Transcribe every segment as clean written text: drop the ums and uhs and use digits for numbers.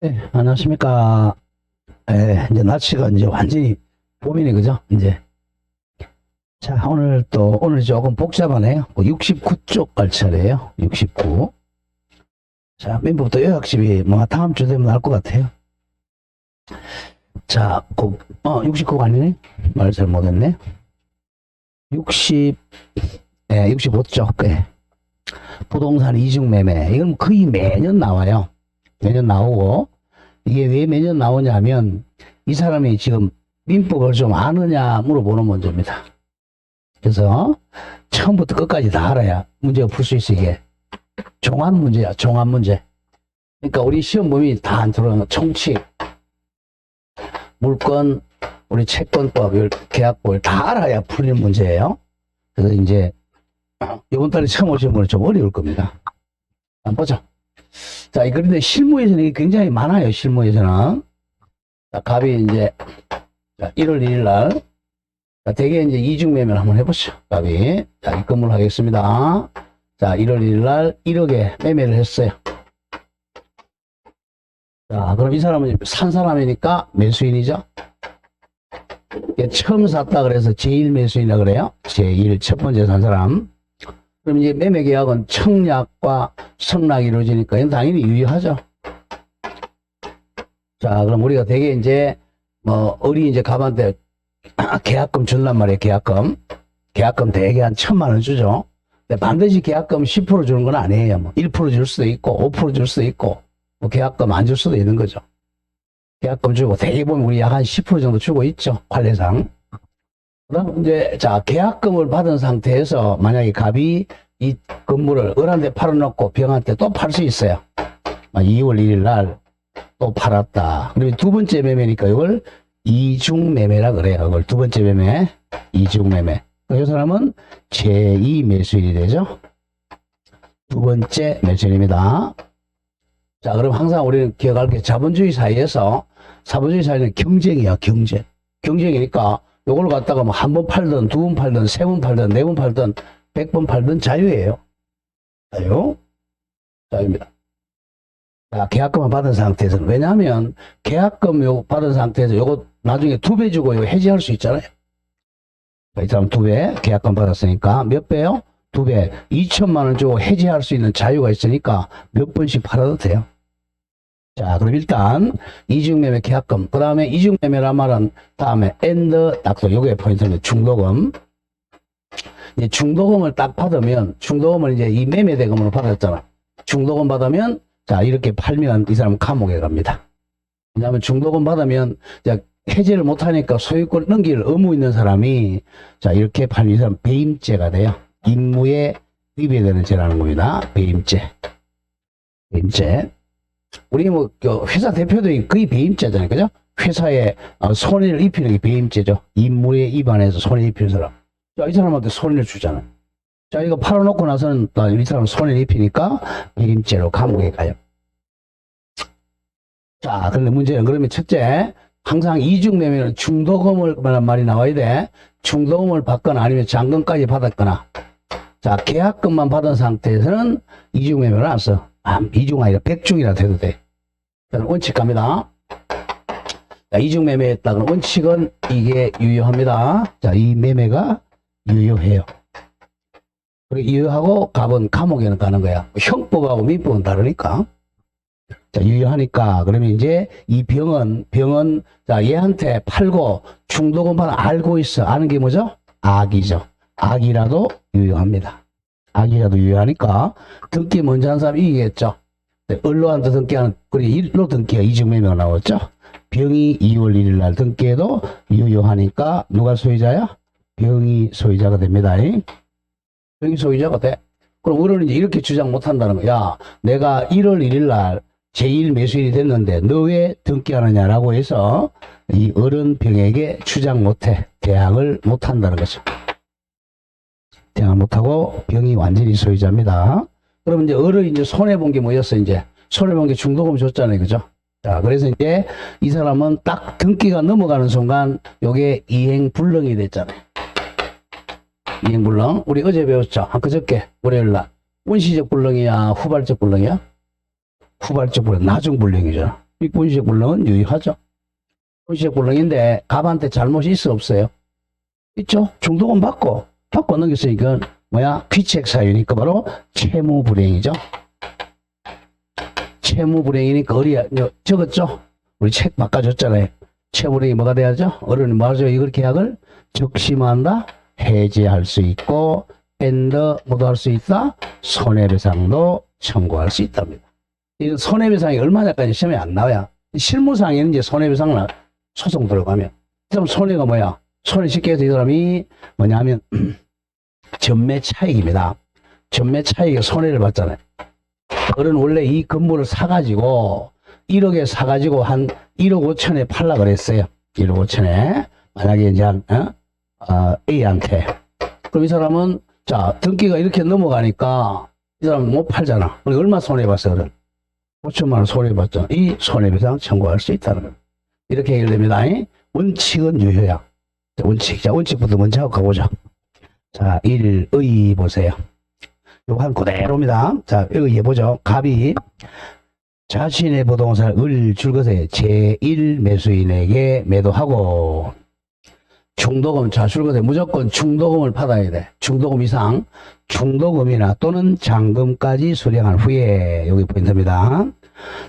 네, 안녕하십니까. 이제 날씨가 이제 완전히 봄이네, 그죠? 이제. 자, 오늘 조금 복잡하네요. 69쪽 갈 차례예요. 69. 자, 맨 부터 요약집이 뭐 다음 주 되면 날 것 같아요. 자, 69가 아니네? 말 잘못했네. 65쪽. 부동산 이중매매. 이건 거의 매년 나와요. 매년 나오고, 이게 왜 매년 나오냐 하면, 이 사람이 지금 민법을 좀 아느냐 물어보는 문제입니다. 그래서 처음부터 끝까지 다 알아야 문제가 풀 수 있어. 이게 종합 문제야, 종합 문제. 그러니까 우리 시험범위 다 안 들어오는 총칙, 물권, 우리 채권법, 계약법 다 알아야 풀리는 문제예요. 그래서 이제 이번 달에 처음 오신 분은 좀 어려울 겁니다. 한번 보죠. 자, 그런데 실무에서는 이게 굉장히 많아요. 실무에서는. 자, 갑이 이제 1월 1일 날, 자, 대개 이제 이중매매를 한번 해보죠. 갑이. 자, 입금을 하겠습니다. 자, 1월 1일 날 1억에 매매를 했어요. 자, 그럼 이 사람은 산 사람이니까 매수인이죠. 처음 샀다 그래서 제1 매수인이라 그래요. 제1 첫 번째 산 사람. 그럼 이제 매매 계약은 청약과 성락이 이루어지니까 이건 당연히 유효하죠. 자, 그럼 우리가 되게 이제 어리 이제 갑한테 계약금 준단 말이에요. 계약금 대개 한 1,000,000원 주죠. 근데 반드시 계약금 10% 주는 건 아니에요. 뭐 1% 줄 수도 있고 5% 줄 수도 있고 뭐 계약금 안 줄 수도 있는 거죠. 계약금 주고 대개 보면 우리 약 한 10% 정도 주고 있죠. 관례상. 그럼 이제 자, 계약금을 받은 상태에서 만약에 갑이 이 건물을 을한테 팔아놓고 병한테 또 팔 수 있어요. 2월 1일 날 또 팔았다. 그러면 두 번째 매매니까 이걸 이중매매라 그래요. 이걸 두 번째 매매, 이중매매. 이 사람은 제2 매수인이 되죠. 두 번째 매수인입니다. 자, 그럼 항상 우리는 기억할 게 자본주의 사회에서 경쟁이야, 경쟁. 경쟁이니까 요걸 갖다가 뭐 한 번 팔든 두 번 팔든 세 번 팔든 네 번 팔든 100번 팔든 자유예요. 자유입니다. 자, 계약금을 받은 상태에서는. 왜냐하면 계약금 요거 받은 상태에서 요거 나중에 2배 주고 요거 해지할 수 있잖아요. 이 사람 2배 계약금 받았으니까 몇 배요? 2배. 2,000,000원 주고 해지할 수 있는 자유가 있으니까 몇 번씩 팔아도 돼요. 자, 그럼 일단 이중매매 계약금, 그 다음에 이중매매란 말은 다음에 엔드 딱도 요게 포인트입니다. 중도금. 이제 중도금을 딱 받으면, 중도금을 이제 이 매매 대금으로 받았잖아. 중도금 받으면 자, 이렇게 팔면 이 사람은 감옥에 갑니다. 왜냐하면 중도금 받으면 해지를 못하니까 소유권 넘길 의무 있는 사람이 자, 이렇게 팔면 이 사람 배임죄가 돼요. 임무에 위배되는 죄라는 겁니다. 배임죄. 우리 회사 대표들이 거의 배임죄잖아요. 그죠? 회사에 손해를 입히는 게 배임죄죠. 임무에 위반해서 손해 입히는 사람. 자, 이 사람한테 손해를 주잖아요. 자, 이거 팔아놓고 나서는 이 사람 손해를 입히니까 배임죄로 감옥에 가요. 자, 그런데 문제는 그러면 첫째, 항상 이중매매는 중도금을 말이 나와야 돼. 중도금을 받거나 아니면 잔금까지 받았거나. 자, 계약금만 받은 상태에서는 이중매매를 안 써. 이중 아니라 백중이라 해도 돼. 원칙 갑니다. 자, 이중매매 했다. 그럼 원칙은 이게 유효합니다. 자, 이 매매가 유효해요. 그리고 유효하고 갑은 감옥에는 가는 거야. 형법하고 민법은 다르니까. 자, 유효하니까. 그러면 이제 이 병은, 자, 얘한테 팔고 중도금만 알고 있어. 아는 게 뭐죠? 악이죠. 악이라도 유효합니다. 악이라도 유효하니까 등기 먼저 한 사람이 이기겠죠. 을로한테 등기하는, 그리고 일로 등기가 이중매매가 나왔죠. 병이 2월 1일 날 등기해도 유효하니까 누가 소유자야? 병이 소유자가 됩니다. 병이 소유자가 돼. 그럼 을은 이제 이렇게 주장 못 한다는 거야. 내가 1월 1일 날 제1 매수인이 됐는데 너 왜 등기하느냐라고 해서 이 을은 병에게 주장 못해. 대항을 못한다는 거죠. 대항을 못하고 병이 완전히 소유자입니다. 그러면 이제 을은 이제 손해본 게 뭐였어? 이제 손해본 게 중도금 줬잖아요. 그죠? 자, 그래서 이제 이 사람은 딱 등기가 넘어가는 순간 요게 이행불능이 됐잖아요. 이행불능. 우리 어제 배웠죠? 그저께 월요일 날. 원시적 불능이야? 후발적 불능이야? 후발적 불능. 나중 불능이죠. 이 분식 불능은 유효하죠. 분식 불능인데 갑한테 잘못이 있어 없어요? 있죠. 중독은 받고 넘겼으니까 뭐야? 귀책 사유니까 바로 채무불이행이죠. 채무불이행이니까 적었죠? 우리 책 바꿔줬잖아요. 채무불이행이 뭐가 돼야죠? 어른이 말하죠. 이걸 계약을 적심한다, 해지할 수 있고 뭐도 할 수 있다, 손해배상도 청구할 수 있답니다. 이 손해배상이 얼마냐까지 시험에 안 나와요. 실무상에는 이제 손해배상을 소송 들어가면 그럼 손해가 뭐야? 손해 쉽게 해서 이 사람이 뭐냐면 전매 차익입니다. 전매 차익에 손해를 봤잖아요. 어른 원래 이 건물을 사가지고 1억에 사가지고 한 1억 5천에 팔라 그랬어요. 1억 5천에 만약에 이제 A한테 그럼 이 사람은 자 등기가 이렇게 넘어가니까 이 사람은 못 팔잖아. 그럼 얼마 손해봤어? 어른 5천만 원 손해봤잖아. 이 손해배상 청구할 수 있다는 거예요. 이렇게 해결됩니다. 원칙은 유효야. 원칙. 자, 원칙부터 먼저 하고 가보죠. 자, 1의 보세요. 요거 한 그대로입니다. 자, 여기 보죠. 갑이 자신의 부동산을 줄 것에 제1 매수인에게 매도하고 중도금, 자, 줄 것에 무조건 중도금을 받아야 돼. 중도금 이상, 중도금이나 또는 잔금까지 수령한 후에, 여기 포인트입니다.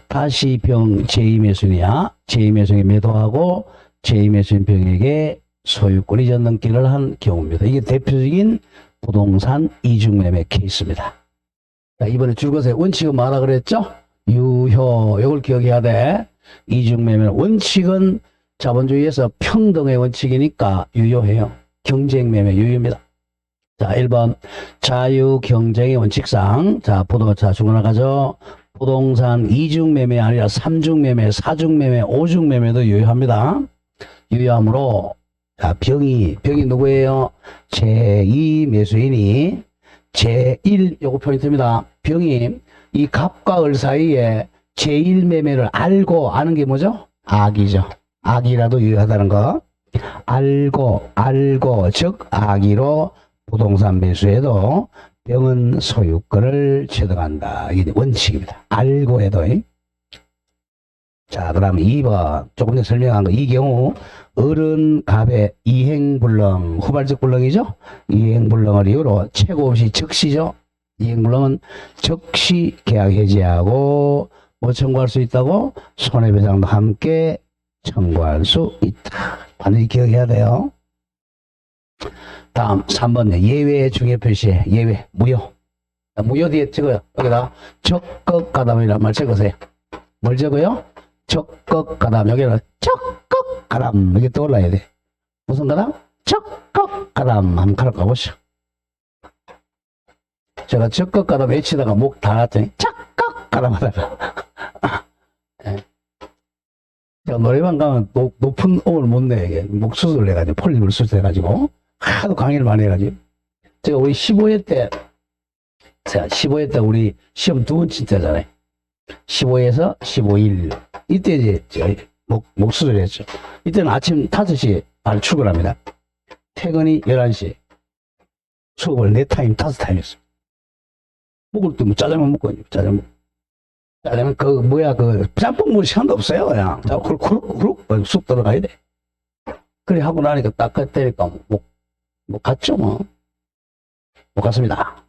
다시 제2 매수인이야. 제2 매수인에게 매도하고 제2 매수인 병에게 소유권 이전 등기를 한 경우입니다. 이게 대표적인 부동산 이중매매 케이스입니다. 자, 이번에 줄 것의 원칙은 뭐라 그랬죠? 유효. 이걸 기억해야 돼. 이중매매는 원칙은 자본주의에서 평등의 원칙이니까 유효해요. 경쟁매매 유효입니다. 자, 1번 자유경쟁의 원칙상 자, 부동산 중간나가죠. 부동산 이중매매 아니라 삼중매매, 사중매매, 오중매매도 유효합니다. 유효하므로 자, 병이 누구예요? 제2 매수인이 제1 요거 포인트입니다. 병이 이 갑과 을 사이에 제1 매매를 알고 아는 게 뭐죠? 악이죠. 악이라도 유효하다는 거. 알고 즉 악의로 부동산 매수해도 병은 소유권을 취득한다. 이게 원칙입니다. 알고 해도. 자, 그다음 2번 조금 전에 설명한 거. 이 경우 어른 갑의 이행불능, 후발적 불능이죠. 이행불능을 이유로 최고 없이 적시죠. 이행불능은 적시 계약 해지하고 뭐 청구할 수 있다고? 손해배상도 함께 청구할 수 있다. 반드시 기억해야 돼요. 다음 3번 예외 중요 표시에 예외 무효. 무효 뒤에 적어요. 여기다 적극가담이라는 말 적으세요. 뭘 적어요? 적극가담. 여기는 적극가담 이게 떠올라야 돼. 무슨 가담? 적극가담. 한번 가로 가보시죠. 제가 적극가담 외치다가 목 닿았더니 적극가담 하다가 제가 노래방 가면 높은 음을 못 내. 목 수술을 해가지고 폴립을 수술해가지고 하도 강의를 많이 해가지고 제가 우리 15회 때 우리 시험 2번째 때잖아요. 15에서 15일 이때 이제 제가 목 수술을 했죠. 이때는 아침 5시에 바로 출근합니다. 퇴근이 11시. 수업을 4타임 5타임 했어요. 먹을 때 뭐 짜장면 먹고 짜장면 짬뽕 먹을 시간도 없어요. 그냥 그룹 쑥 들어가야 돼. 그래 하고 나니까 딱 때리니까 못 갔죠 뭐. 못 갔습니다.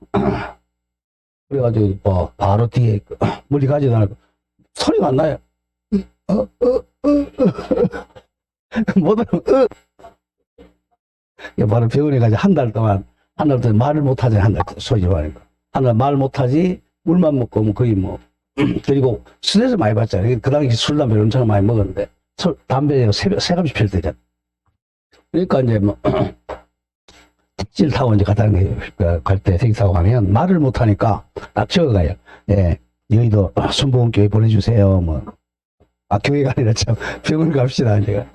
그래가지고 뭐 바로 뒤에 멀리 가지도 않고 소리가 안 나요. 못 알아. 바로 병원에 가서 한 달 동안 말을 못 하지. 한 달 소리 좀 하니까 한 달 말 못 하지. 물만 먹고 뭐 거의 뭐 그리고 스트레스 많이 받잖아요. 그 당시 술 담배를 엄청 많이 먹었는데 담배 새갑이 필 때잖아. 그러니까 이제 뭐 택시를 타고 이제 갈 때 택시 타고 가면 말을 못 하니까 딱 적어가요. 예, 여의도 순복음교회 보내주세요. 뭐 교회가 아니라 참 병원 갑시다. 제가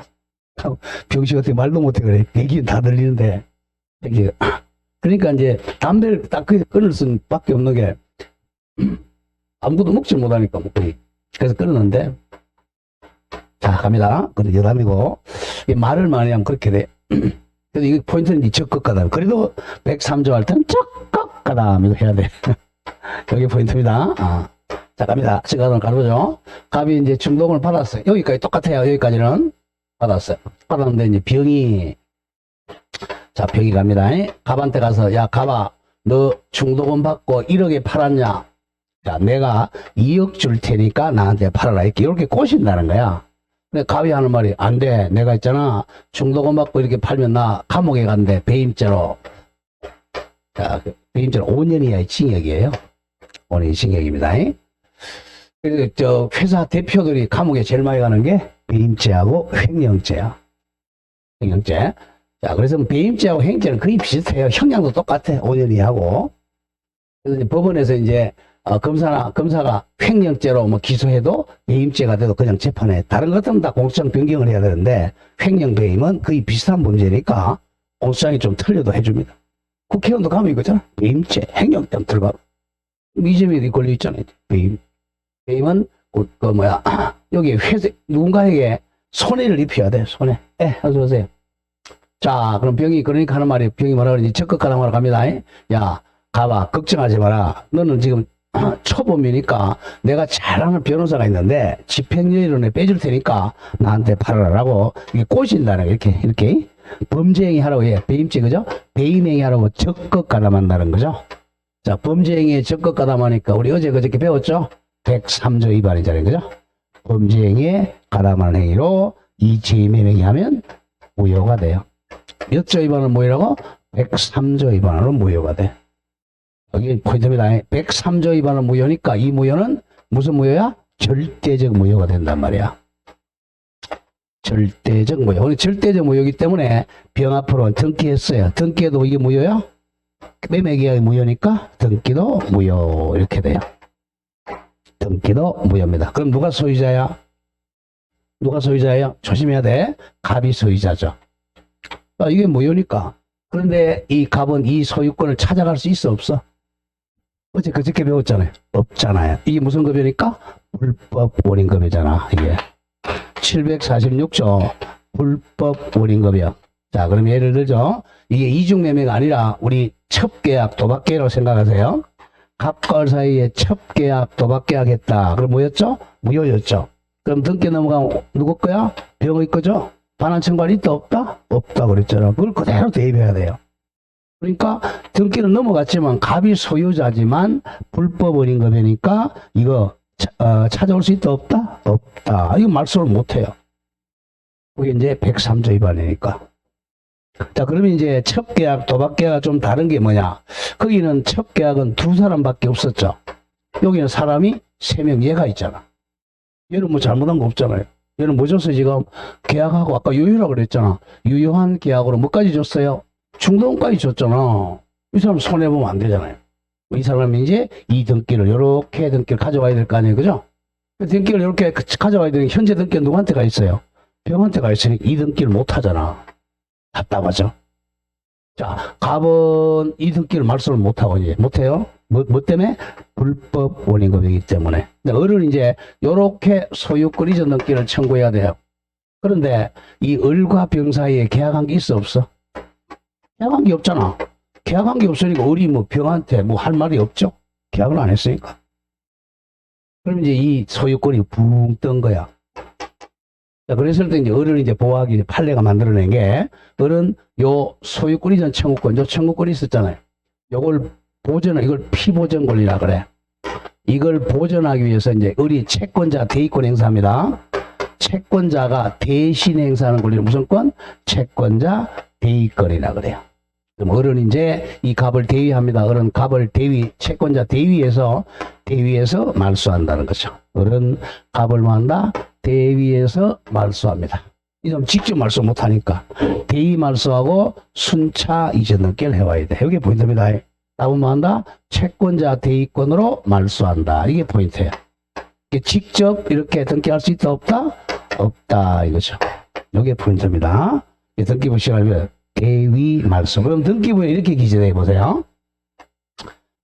병식 어떻게 말도 못해 그래. 얘기는 다 들리는데 그러니까 이제 담배를 딱 끊을 수밖에 없는 게 아무것도 먹지 못하니까 뭐 거의. 그래서 끊었는데 자 갑니다. 그래 여담이고 말을 많이 하면 그렇게 돼. 그래서 이 포인트는 이 적극가담. 그래도 103조 할 때는 적극가담 이거 해야 돼. 여기 포인트입니다. 자, 갑니다. 시간을 가보죠. 갑이 이제 중동을 받았어요. 여기까지 똑같아요. 여기까지는 받았어요. 받았는데 이제 병이, 자, 병이 갑니다. 갑한테 가서, 야, 갑아, 너 중도금 받고 1억에 팔았냐? 자, 내가 2억 줄 테니까 나한테 팔아라. 이렇게 꼬신다는 거야. 근데 갑이 하는 말이, 안 돼. 내가 있잖아. 중도금 받고 이렇게 팔면 나 감옥에 간대. 배임죄로. 자, 배임죄로 5년 이하의 징역이에요. 5년 징역입니다. 그래서 저 회사 대표들이 감옥에 제일 많이 가는 게 배임죄하고 횡령죄야. 횡령죄. 자, 그래서 배임죄하고 횡령죄는 거의 비슷해요. 형량도 똑같아. 5년 이하고. 그래서 이제 법원에서 이제 검사가 횡령죄로 뭐 기소해도 배임죄가 돼도 그냥 재판에 다른 것들은 다 공소장 변경을 해야 되는데 횡령 배임은 거의 비슷한 문제니까 공소장이 좀 틀려도 해줍니다. 국회의원도 가면 이거잖아. 배임죄, 횡령죄 들어가. 이 점이 걸려 있잖아요. 배임은 여기 누군가에게 손해를 입혀야 돼. 손해. 어서 오세요. 자, 그럼 병이 그러니까 하는 말이 병이 뭐라 그러지? 적극 가담하러 갑니다. 야, 가봐. 걱정하지 마라. 너는 지금 초범이니까 내가 잘하는 변호사가 있는데 집행유예로 빼줄 테니까 나한테 팔아라라고 이게 꼬신다는 거 이렇게 범죄행위 하라고 해. 배임죄 그죠? 배임행위 하라고 적극 가담한다는 거죠. 자, 범죄행위에 적극 가담하니까 우리 어제 그저께 배웠죠? 103조 위반이잖아요. 그죠? 범죄행위에 가담하는 행위로 이 죄임의 행위하면 무효가 돼요. 몇 조 위반은 무효라고? 103조 위반으로 무효가 돼. 여기 포인트입니다. 103조 위반은 무효니까 이 무효는 무슨 무효야? 절대적 무효가 된단 말이야. 절대적 무효. 오늘 절대적 무효이기 때문에 병 앞으로 등기했어요. 등기해도 이게 무효야? 매매계약이 무효니까 등기도 무효 이렇게 돼요. 등기도 무효입니다. 그럼 누가 소유자야? 누가 소유자예요? 조심해야 돼. 갑이 소유자죠. 이게 무효니까. 그런데 이 갑은 이 소유권을 찾아갈 수 있어 없어? 어제 그저께 배웠잖아요. 없잖아요. 이게 무슨 급여니까? 불법 원인급여잖아. 이게 746조 불법 원인급여. 자, 그럼 예를 들죠. 이게 이중매매가 아니라 우리 첩계약, 도박계약으로 생각하세요. 갑과 을 사이에 첩계약, 도박계약 했다. 그럼 뭐였죠? 무효였죠. 그럼 등기 넘어가면 누구 거야? 병의 거죠? 반환 청구할 있다 없다? 없다 그랬잖아. 그걸 그대로 대입해야 돼요. 그러니까 등기는 넘어갔지만 갑이 소유자지만 불법 원인급여니까 이거 찾아올 수 있다 없다? 없다. 이거 말소를 못해요. 그게 이제 103조 위반이니까. 자, 그러면 이제 첩계약, 도박계약과 좀 다른 게 뭐냐? 거기는 첩계약은 두 사람밖에 없었죠. 여기는 사람이 3명 얘가 있잖아. 얘는 뭐 잘못한 거 없잖아요. 얘는 뭐 줬어요? 지금 계약하고 아까 유효라고 그랬잖아. 유효한 계약으로 뭐까지 줬어요? 중도금까지 줬잖아. 이 사람 손해보면 안 되잖아요. 이 사람이 이제 이 등기를 이렇게 등기를 가져와야 될 거 아니에요. 그죠? 등기를 이렇게 가져와야 되는 현재 등기는 누구한테 가 있어요? 병한테 가 있으니 이 등기를 못 하잖아. 답답하죠? 자, 갑은 이 등기를 말소를 못 하고 이제 못 해요. 뭐 때문에? 불법 원인급여이기 때문에. 근데 을은 이제 요렇게 소유권 이전 등기를 청구해야 돼요. 그런데 이 을과 병 사이에 계약한 게 있어 없어? 계약한 게 없잖아. 계약한 게 없으니까 을이 뭐 병한테 뭐 할 말이 없죠. 계약을 안 했으니까. 그럼 이제 이 소유권이 붕 뜬 거야. 자, 그랬을 때 이제 을을 이제 보호하기 판례가 만들어낸 게 을은 요 소유권 이전 청구권, 요 청구권이 있었잖아요. 요걸 이걸 피보전 권리라 그래. 이걸 보전하기 위해서 이제 을이 채권자 대의권 행사합니다. 채권자가 대신 행사하는 권리는 무슨 권? 채권자 대의권이라 그래요. 그럼 을은 이제 이 갑을 대위합니다. 을은 갑을 채권자 대위에서 말소한다는 거죠. 을은 갑을 뭐 한다? 대위에서 말소합니다. 이 점 직접 말소 못하니까 대위 말소하고 순차 이전 등기를 해와야 돼. 이게 포인트입니다. 답은 뭐 한다? 채권자 대위권으로 말소한다. 이게 포인트예요. 이게 직접 이렇게 등기할 수 있다 없다? 없다 이거죠. 이게 포인트입니다. 등기부 시간이면 대위 말소. 그럼 등기부에 이렇게 기재돼 보세요.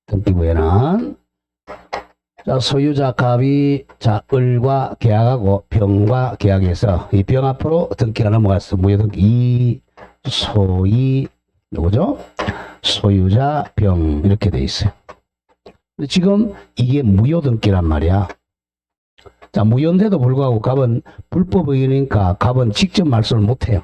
등기부에는 자, 소유자 갑이 자 을과 계약하고 병과 계약해서 이 병 앞으로 등기가 넘어갔어. 무효등기 이 소이 누구죠? 소유자 병 이렇게 돼 있어요. 근데 지금 이게 무효등기란 말이야. 자, 무효인데도 불구하고 갑은 불법이니까 갑은 직접 말소를 못해요.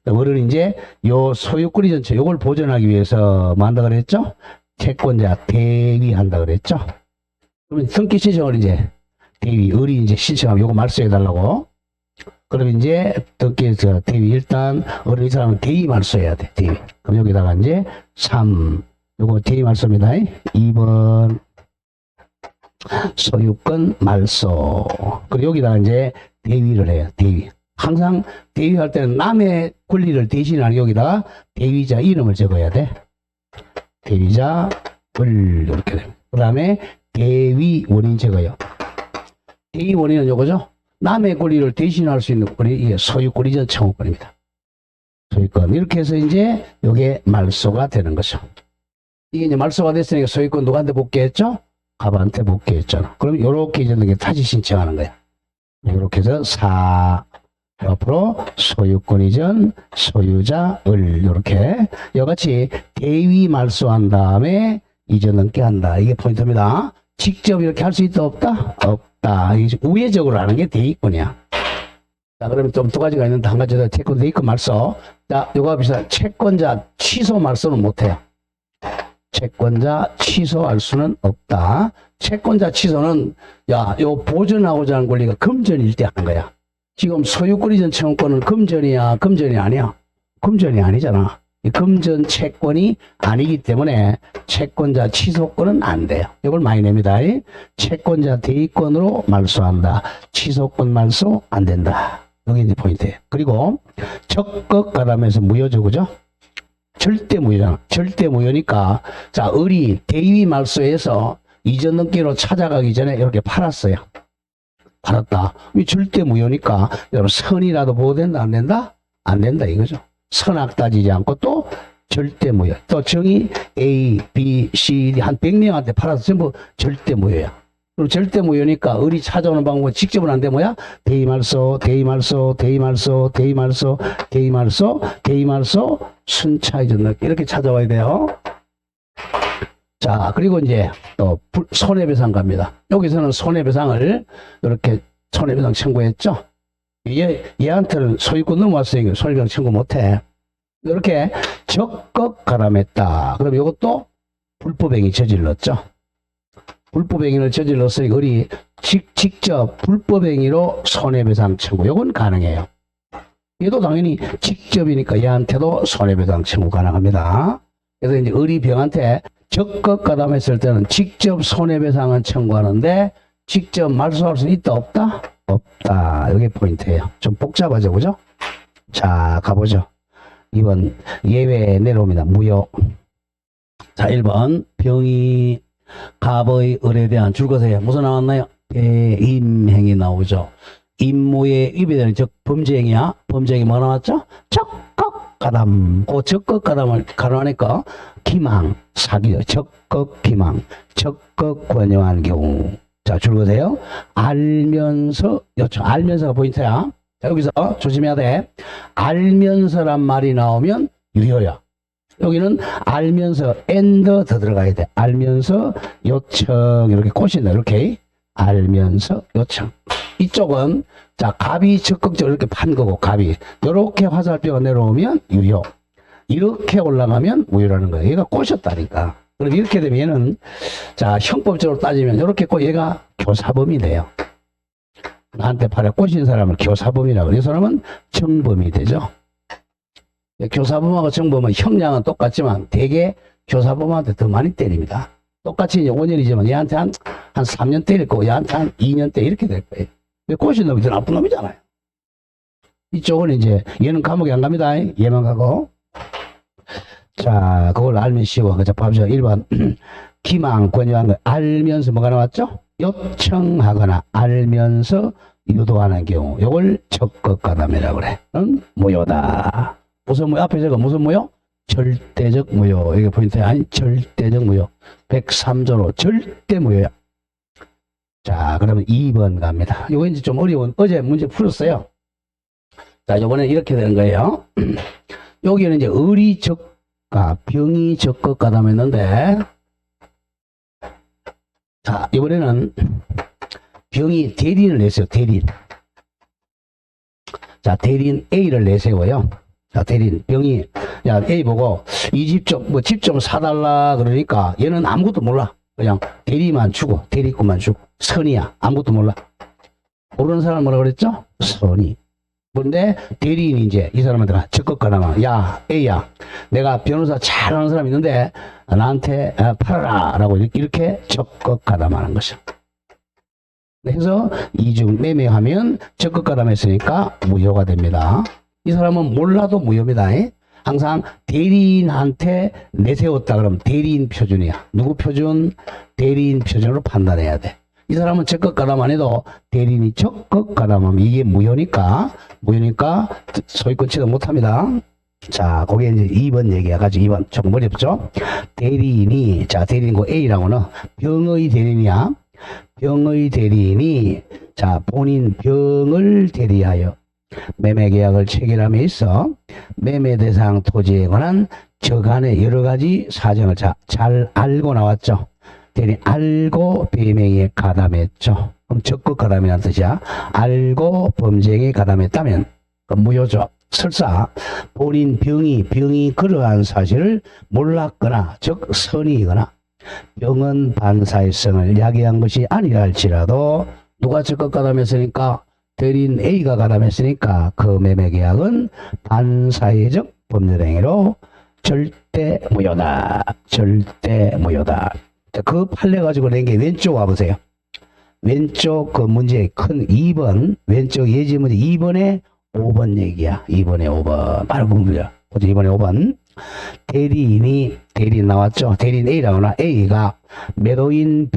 우리는 이제 요 소유권이 전체 요걸 보존하기 위해서 뭐 한다 그랬죠? 채권자 대위한다 그랬죠? 그러면 등기 신청을 이제 대위, 을이 이제 신청하면 요거 말소해 달라고. 그럼 이제 등기에서 대위 일단 을은 이 사람은 대위 말소해야 돼. 대위. 그럼 여기다가 이제 3 요거 대위 말소입니다. 2번 소유권 말소. 그리고 여기다가 이제 대위를 해요. 대위. 항상 대위할 때는 남의 권리를 대신하는 여기다가 대위자 이름을 적어야 돼. 대위자 을 이렇게 됩니다. 그 다음에 대위 원인 적어요. 대위 원인은 요거죠. 남의 권리를 대신할 수 있는 권리, 이게 소유권 이전 청구권입니다. 소유권. 이렇게 해서 이제 요게 말소가 되는 거죠. 이게 이제 말소가 됐으니까 소유권 누구한테 복귀했죠? 갑한테 복귀했잖아. 그럼 요렇게 이제 다시 신청하는 거야. 요렇게 해서 4 앞으로 소유권 이전 소유자 을 요렇게 이같이 대위 말소한 다음에 이전 넘게 한다. 이게 포인트입니다. 직접 이렇게 할 수 있다 없다? 없다. 이게 우회적으로 하는 게 대위권이야. 자, 그러면 좀 두 가지가 있는데 한 가지 더 채권 대위권 말소. 자, 요거 비슷한 채권자 취소 말소는 못해요. 채권자 취소할 수는 없다. 채권자 취소는 요 보존하고자 하는 권리가 금전일 때 하는 거야. 지금 소유권 이전 청구권은 금전이야, 금전이 아니야? 금전이 아니잖아. 금전 채권이 아니기 때문에 채권자 취소권은 안 돼요. 이걸 많이 냅니다. 채권자 대위권으로 말소한다. 취소권 말소 안 된다. 여기 이제 포인트예요. 그리고 적극 가담해서 무효죠, 그죠? 절대 무효잖아. 절대 무효니까 자, 을이 대위 말소에서 이전 등기로 찾아가기 전에 이렇게 팔았어요. 팔았다. 이 절대 무효니까 여러분 선이라도 보호된다 안 된다? 안 된다 이거죠. 선악 따지지 않고 또 절대 무효. 또 정의 A, B, C, D 한 100명한테 팔아서 전부 절대 무효야. 그리고 절대 무효니까 을이 찾아오는 방법은 직접은 안 돼 뭐야? 대위말소, 대위말소, 대위말소, 대위말소, 대위말소, 대위말소, 순차 이전 등기 이렇게 찾아와야 돼요. 자, 그리고 이제 또 손해배상 갑니다. 여기서는 손해배상을 이렇게 손해배상 청구했죠. 얘한테는 소유권 넘어왔으니까 손해배상 청구 못해. 이렇게 적극 가담했다. 그럼 이것도 불법행위 저질렀죠. 불법행위를 저질렀으니 우리 직접 불법행위로 손해배상 청구 이건 가능해요. 얘도 당연히 직접이니까 얘한테도 손해배상 청구 가능합니다. 그래서 이제 을이 병한테 적극 가담했을 때는 직접 손해배상은 청구하는데 직접 말소할 수 있다 없다? 없다. 이게 포인트예요. 좀 복잡하죠, 그죠? 자, 가보죠. 2번 예외 내려옵니다. 무효. 자, 1번 병이 갑의 을에 대한 줄거세요. 무슨 나왔나요? 배임행위 나오죠. 임무에 위배되는 즉 범죄행위야. 범죄행위 뭐 나왔죠? 적극 가담. 그 적극 가담을 가로하니까 기망, 사기요. 적극 기망, 적극 권유한 경우. 자, 줄거세요. 알면서 요청. 알면서가 포인트야. 자, 여기서 조심해야 돼. 알면서란 말이 나오면 유효야. 여기는 알면서 and 더 들어가야 돼. 알면서 요청 이렇게 꼬신다. 이렇게 알면서 요청. 이쪽은 자, 갑이 적극적으로 이렇게 판 거고 갑이 이렇게 화살표가 내려오면 유효. 이렇게 올라가면 무효라는 거예요. 얘가 꼬셨다니까. 그럼 이렇게 되면 얘는 자, 형법적으로 따지면 이렇게 얘가 교사범이 돼요. 나한테 팔에 꼬신 사람을 교사범이라고. 이 사람은 정범이 되죠. 교사범하고 정범은 형량은 똑같지만 대개 교사범한테 더 많이 때립니다. 똑같이 이제 5년이지만 얘한테 한 3년 때릴 거고 얘한테 한 2년 때 이렇게 될 거예요. 꼬신 놈이 더 나쁜 놈이잖아요. 이쪽은 이제 얘는 감옥에 안 갑니다. 얘만 가고. 자, 그걸 알면 쉬워. 자, 봐보죠. 1번 기망 권유한 거 알면서 뭐가 나왔죠? 요청하거나 알면서 유도하는 경우 이걸 적극 가담이라고 그래. 무효다. 무슨 무효? 앞에 저거 무슨 무효? 절대적 무효. 이게 포인트야. 아니 절대적 무효. 103조로 절대 무효야. 자, 그러면 2번 갑니다. 이거 이제 좀 어려운 어제 문제 풀었어요. 자, 이번에 이렇게 되는 거예요. 여기는 이제 을이 병이 적극 가담했는데 자, 이번에는 병이 대리인을 내세요. 대리인. 자, 대리인 A를 내세워요. 자, 대리인 병이 야 A 보고 이 집 좀 뭐 집 좀 사달라 그러니까 얘는 아무것도 몰라. 그냥 대리만 주고 대리권만 주고 선이야. 아무것도 몰라. 모르는 사람 뭐라 그랬죠? 선이. 그런데 대리인이 이제 이 사람한테 적극가담아. 야 A야, 내가 변호사 잘하는 사람 있는데 나한테 팔아라 라고 이렇게 적극가담하는 것이야. 그래서 이중 매매하면 적극가담했으니까 무효가 됩니다. 이 사람은 몰라도 무효입니다. 항상 대리인한테 내세웠다 그러면 대리인 표준이야. 누구 표준? 대리인 표준으로 판단해야 돼. 이 사람은 적극 가담 안 해도 대리인이 적극 가담하면 이게 무효니까 소유권 취득 못합니다. 자, 거기에 이제 2번 얘기해가지고 2번 조금 어렵죠? 대리인이, 자, 대리인고 A라고는 병의 대리인이야. 병의 대리인이, 자, 본인 병을 대리하여 매매계약을 체결함에 있어 매매 대상 토지에 관한 저간의 여러 가지 사정을 잘 알고 나왔죠. 대리인 알고 배명에 가담했죠. 그럼 적극 가담이라는 뜻이야. 알고 범죄에 가담했다면 무효죠. 설사 본인 병이 그러한 사실을 몰랐거나 즉 선의이거나 병은 반사회성을 야기한 것이 아니라 할지라도 누가 적극 가담했으니까 대리인 A가 가담했으니까 그 매매계약은 반사회적 법률행위로 절대 무효다. 절대 무효다. 그 판례 가지고 낸 게 왼쪽 와보세요. 왼쪽 그 문제 큰 2번 왼쪽 예지 문제 2번에 5번 얘기야. 2번에 5번 바로 공부야. 2번에 5번 대리인 나왔죠. 대리인 A라거나 A가 매도인의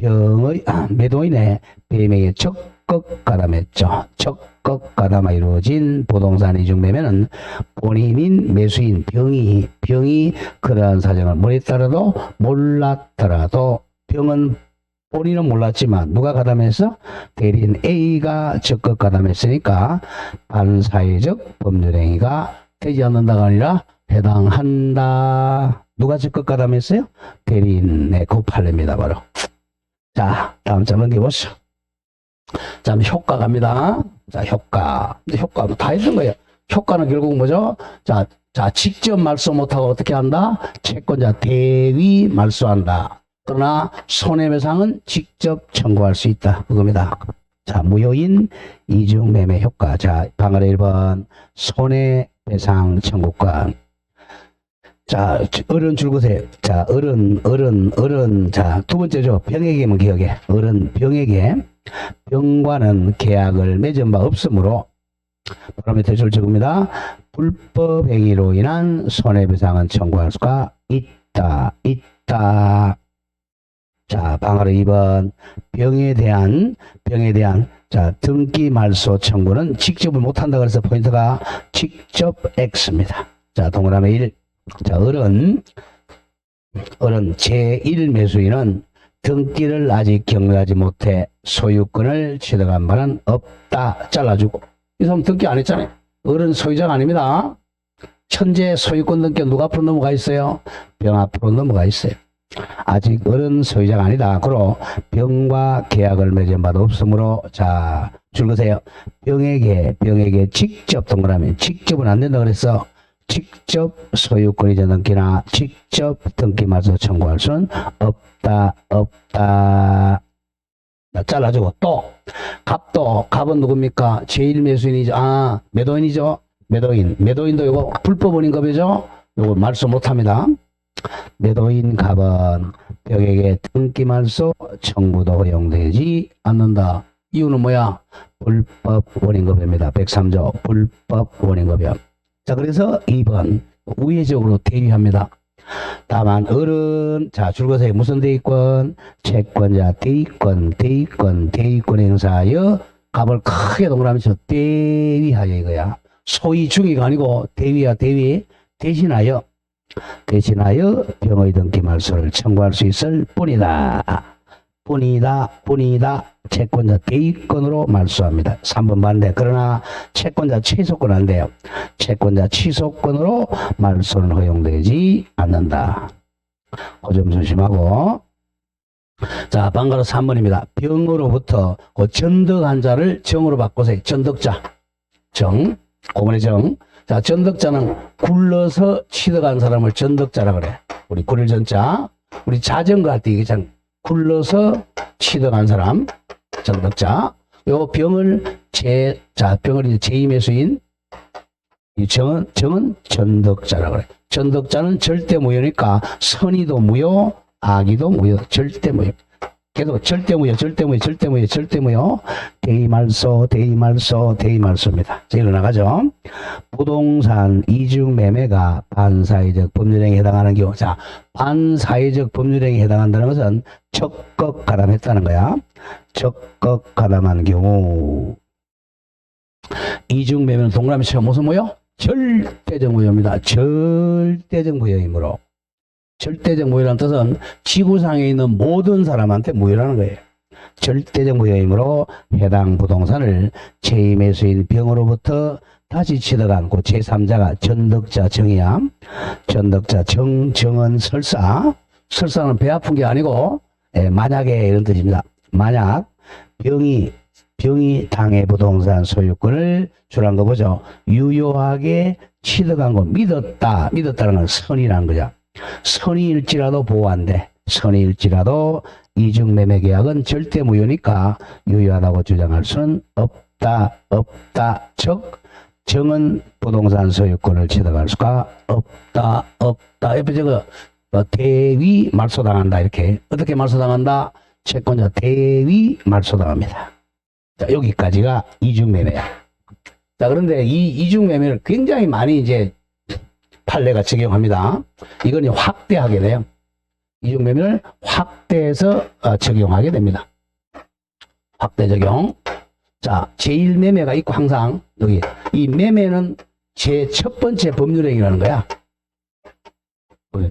배명에 적극 가담했죠. 적극 가담이 이루어진 부동산 이중 매매는 본인인 매수인 병이 그러한 사정을 몰랐더라도 병은 본인은 몰랐지만 누가 가담했어? 대리인 A가 적극 가담했으니까 반사회적 법률행위가 되지 않는다가 아니라 해당한다. 누가 적극 가담했어요? 대리인의 그 판례입니다. 바로. 자, 다음 장 넘겨보시죠. 자, 효과 갑니다. 자, 효과 다 했던 거예요. 효과는 결국 뭐죠? 자, 직접 말소 못하고 어떻게 한다? 채권자 대위 말소한다. 그러나 손해배상은 직접 청구할 수 있다. 그겁니다. 자, 무효인 이중매매 효과. 자, 방아래 1번 손해배상 청구권. 자, 어른 줄거세요. 자, 어른. 자, 두 번째죠. 병에게만 기억해. 어른, 병에게. 병과는 계약을 맺은 바 없으므로 바로 밑에 줄 적습니다. 불법 행위로 인한 손해배상은 청구할 수가 있다. 자, 방아래 2번 병에 대한 자, 등기 말소 청구는 직접을 못한다. 그래서 포인트가 직접 X입니다. 자, 동그라미 1. 자, 어른 제1 매수인은 등기를 아직 경락하지 못해 소유권을 취득한 바는 없다. 잘라주고. 이 사람 등기 안 했잖아요. 어른 소유자가 아닙니다. 현재 소유권 등기 누가 앞으로 넘어가 있어요? 병 앞으로 넘어가 있어요. 아직 어른 소유자가 아니다. 그러 병과 계약을 맺은 바도 없으므로 자, 줄거세요. 병에게 직접 동그라미 직접은 안 된다 그랬어. 직접 소유권 이전 등기나 직접 등기 말소 청구할 수는 없다. 잘라주고 또 갑은 누굽니까? 제1 매수인이죠. 매도인이죠. 매도인도 이거 불법 원인급이죠. 이거 말소 못합니다. 매도인 갑은 병에게 등기 말소 청구도 허용되지 않는다. 이유는 뭐야? 불법 원인급입니다. 103조 불법 원인급이야. 자, 그래서 2번 우회적으로 대위합니다. 다만 어른 자, 줄거세요. 무슨 대위권? 채권자 대위권 행사하여 갑을 크게 동그라미 쳐 대위하여 이거야. 소위 중위가 아니고 대위야. 대위 대신하여 병의 등기 말소를 청구할 수 있을 뿐이다. 채권자 대위권으로 말소합니다. 3번 반대. 그러나 채권자 취소권 안 돼요. 채권자 취소권으로 말소는 허용되지 않는다. 그 점 조심하고. 자, 방가로 3번입니다. 병으로부터 그 전덕 환자를 정으로 바꾸세요. 전덕자. 정. 고문의 정. 자, 전덕자는 굴러서 치덕한 사람을 전덕자라 그래. 우리 굴을 전자. 우리 자전거 할 때 이게 참 굴러서 치덕한 사람. 전덕자. 요 병을 병을 이제 제2매수인 이 정은 전덕자라 그래. 전덕자는 절대 무효니까 선의도 무효, 악의도 무효, 절대 무효. 계속 절대 무효, 절대 무효, 절대 무효, 절대 무효. 대의말소, 대의말소, 대의말소입니다. 자, 일어나가죠. 부동산 이중 매매가 반사회적 법률행위에 해당하는 경우. 자, 반사회적 법률행위에 해당한다는 것은 적극 가담했다는 거야. 적극 가담한 경우. 이중 매매는 동그라미 치고 무슨 무효? 절대적 무효입니다. 절대적 무효이므로. 절대적 무효라는 뜻은 지구상에 있는 모든 사람한테 무효라는 거예요. 절대적 무효이므로 해당 부동산을 제2매수인 병으로부터 다시 취득한 그 제3자가 전덕자 정이야. 전덕자 정은 설사. 설사는 배 아픈 게 아니고 만약에 이런 뜻입니다. 만약 병이 당해 부동산 소유권을 주란 거 보죠. 유효하게 취득한 거 믿었다는 건 선이라는 거죠. 선의일지라도 보호 안 돼. 선의일지라도 이중매매 계약은 절대 무효니까 유효하다고 주장할 수는 없다. 즉 정은 부동산 소유권을 취득할 수가 없다. 옆에 저거 대위 말소당한다. 이렇게 어떻게 말소당한다? 채권자 대위 말소당합니다. 자, 여기까지가 이중매매야. 자, 그런데 이 이중매매를 굉장히 많이 이제 판례가 적용합니다. 이건 확대하게 돼요. 이중매매를 확대해서 적용하게 됩니다. 확대 적용. 자, 제1매매가 있고 항상 여기 이 매매는 제 첫 번째 법률행위라는 거야.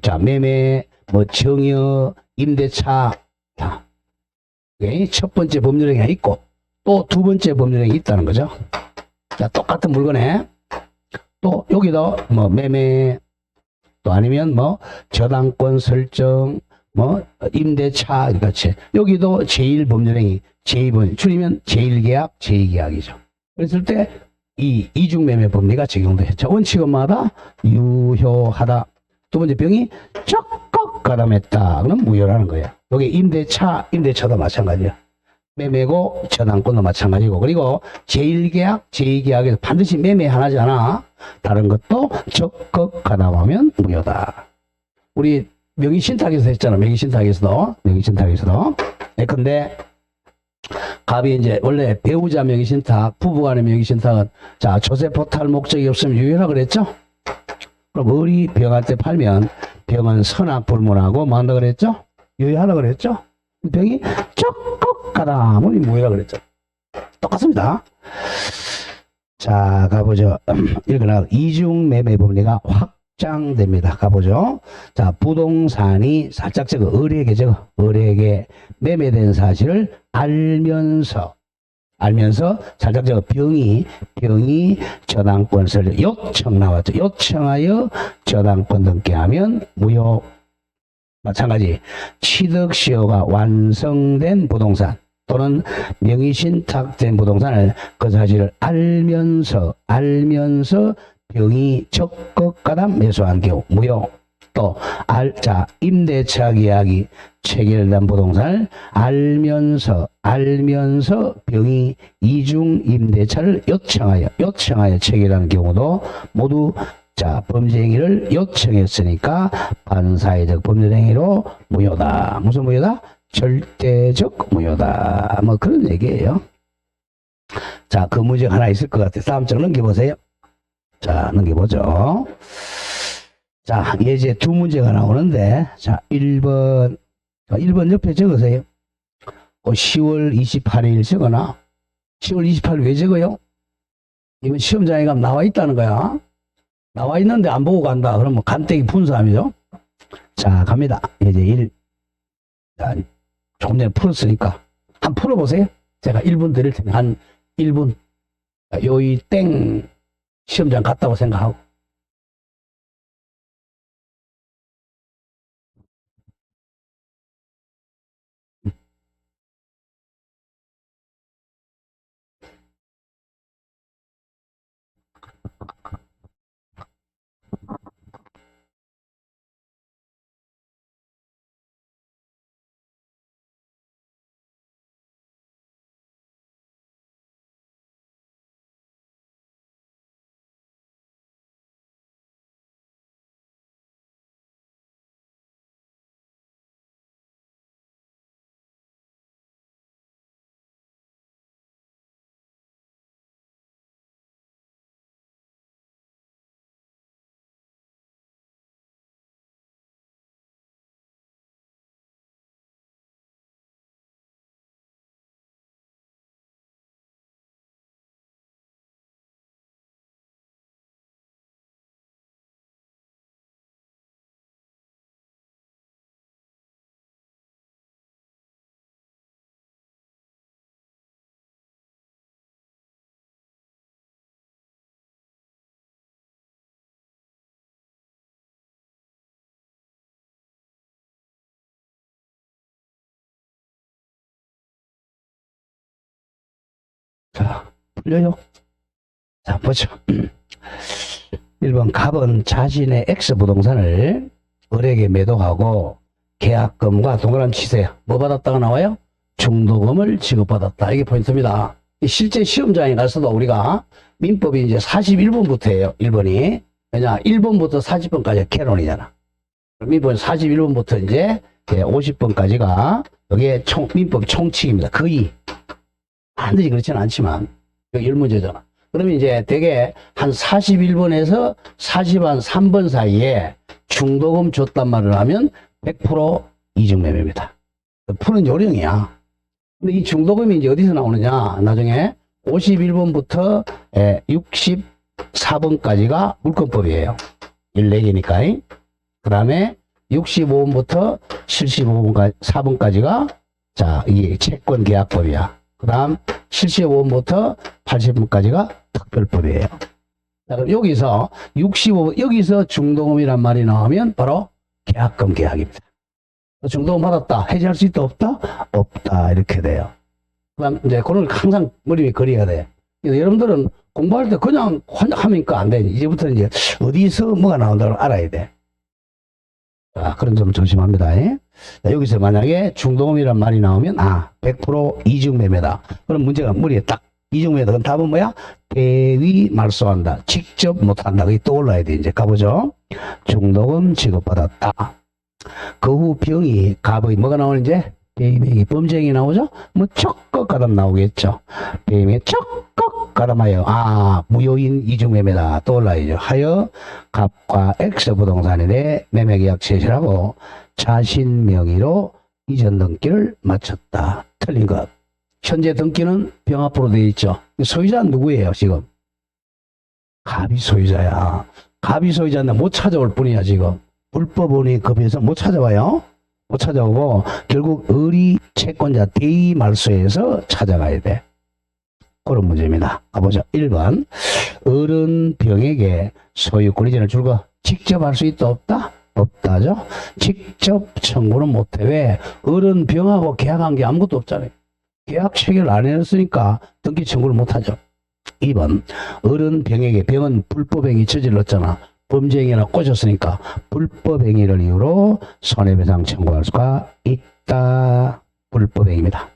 자, 매매, 정여, 임대차. 자, 첫 번째 법률행위가 있고 또 두 번째 법률행위 있다는 거죠. 자, 똑같은 물건에 또 여기도 매매 또 아니면 저당권 설정 임대차 같이 여기도 제1법률행위 제2법 줄이면 제1계약 제2계약이죠. 그랬을 때 이 이중매매 법리가 적용돼요. 자, 원칙은마다 유효하다. 두 번째 병이 적극 가담했다. 그럼 무효라는 거예요. 여기 임대차도 마찬가지야. 매매고 저당권도 마찬가지고 그리고 제1계약, 제2계약에서 반드시 매매 하나잖아. 다른 것도 적극 가담하면 무효다. 우리 명의신탁에서 했잖아. 명의신탁에서도. 근데 갑이 이제 원래 배우자 명의신탁, 부부간의 명의신탁은 자, 조세 포탈 목적이 없으면 유효라 그랬죠? 그럼 우리 병할 때 팔면 병은 선악불문하고 뭐 한다 그랬죠? 유효하다 그랬죠? 병이 적극 가담은 무효라 그랬죠? 똑같습니다. 자, 가보죠. 읽어나 이중매매 법리가 확장됩니다. 가보죠. 자, 부동산이 살짝 을에게 매매된 사실을 알면서 살짝 병이 저당권을 요청 나왔죠. 요청하여 저당권 등기 하면 무효. 마찬가지 취득시효가 완성된 부동산 또는 명의신탁된 부동산을 그 사실을 알면서 병이 적극 가담 매수한 경우 무효. 또 임대차 계약이 체결된 부동산을 알면서 병이 이중 임대차를 요청하여 체결한 경우도 모두 범죄 행위를 요청했으니까 반사회적 법률행위로 무효다. 무슨 무효다? 절대적 무효다. 그런 얘기예요. 자, 그 문제 하나 있을 것 같아요. 다음 장 넘겨보세요. 자, 넘겨보죠. 자, 예제 두 문제가 나오는데, 자, 1번 옆에 적으세요. 10월 28일 적어놔. 10월 28일 왜 적어요? 이건 시험장에 가면 나와 있다는 거야. 나와 있는데 안 보고 간다. 그러면 간땡이 분사함이죠. 자, 갑니다. 예제 1. 자, 조금 전에 풀었으니까. 한번 풀어보세요. 제가 1분 드릴 테니 한 1분. 요이 땡 시험장 갔다고 생각하고. 자, 풀려요. 자, 보죠. 1번 갑은 자신의 X 부동산을 을에게 매도하고 계약금과 동그라미 치세요. 뭐 받았다가 나와요? 중도금을 지급받았다. 이게 포인트입니다. 실제 시험장에 가서도 우리가 민법이 이제 41번부터예요. 1번이. 왜냐? 1번부터 40번까지 캐논이잖아. 민법 41번부터 이제 50번까지가 이게 민법 총칙입니다. 거의. 반드시 그렇지는 않지만. 여기 1문제잖아. 그러면 이제 대개 한 41번에서 43번 사이에 중도금 줬단 말을 하면 100% 이중매매입니다. 푸는 요령이야. 근데 이 중도금이 이제 어디서 나오느냐? 나중에 51번부터 64번까지가 물권법이에요. 14개니까. 그 다음에 65번부터 74번까지가 자, 이게 채권계약법이야. 그 다음 75번부터 80번까지가 특별법이에요. 자, 그럼 여기서 65번, 여기서 중도금이란 말이 나오면 바로 계약금 계약입니다. 중도금 받았다. 해지할 수 있다? 없다? 없다. 이렇게 돼요. 그 다음 이제 그걸 항상 머리 위에 그려야 돼. 여러분들은 공부할 때 그냥 하니까 안 돼. 이제부터는 이제 어디서 뭐가 나온다고 알아야 돼. 자, 그런 점 조심합니다. 자, 여기서 만약에 중도금이란 말이 나오면 100% 이중매매다. 그럼 문제가 머리에 딱 이중매매다. 그럼 답은 뭐야? 대위 말소한다. 직접 못한다. 그게 떠올라야 돼. 이제 가보죠. 중도금 지급받았다. 그 후 병이 갑의 뭐가 나오는지 배임행위 범죄행위 나오죠? 뭐 적극 가담 나오겠죠. 배임행위 적극 가담하여 무효인 이중매매다. 떠올라야죠. 하여 갑과 X 부동산에 대해 매매계약 체결하고 자신 명의로 이전 등기를 마쳤다. 틀린 것. 현재 등기는 병 앞으로 되어 있죠. 소유자는 누구예요 지금? 갑이 소유자야. 갑이 소유자인데 못 찾아올 뿐이야 지금. 불법원이 급해서 못 찾아와요. 못 찾아오고 결국 을이 채권자 대의 말소에서 찾아가야 돼. 그런 문제입니다. 가보죠. 1번 을은 병에게 소유권 이전을 줄거 직접 할 수 있다 없다? 없다죠. 직접 청구는 못해. 왜? 을은 병하고 계약한 게 아무것도 없잖아요. 계약 체결 안 했으니까 등기 청구를 못하죠. 2번 을은 병에게 병은 불법행위 저질렀잖아. 범죄행위나 꽂혔으니까 불법행위를 이유로 손해배상 청구할 수가 있다. 불법행위입니다.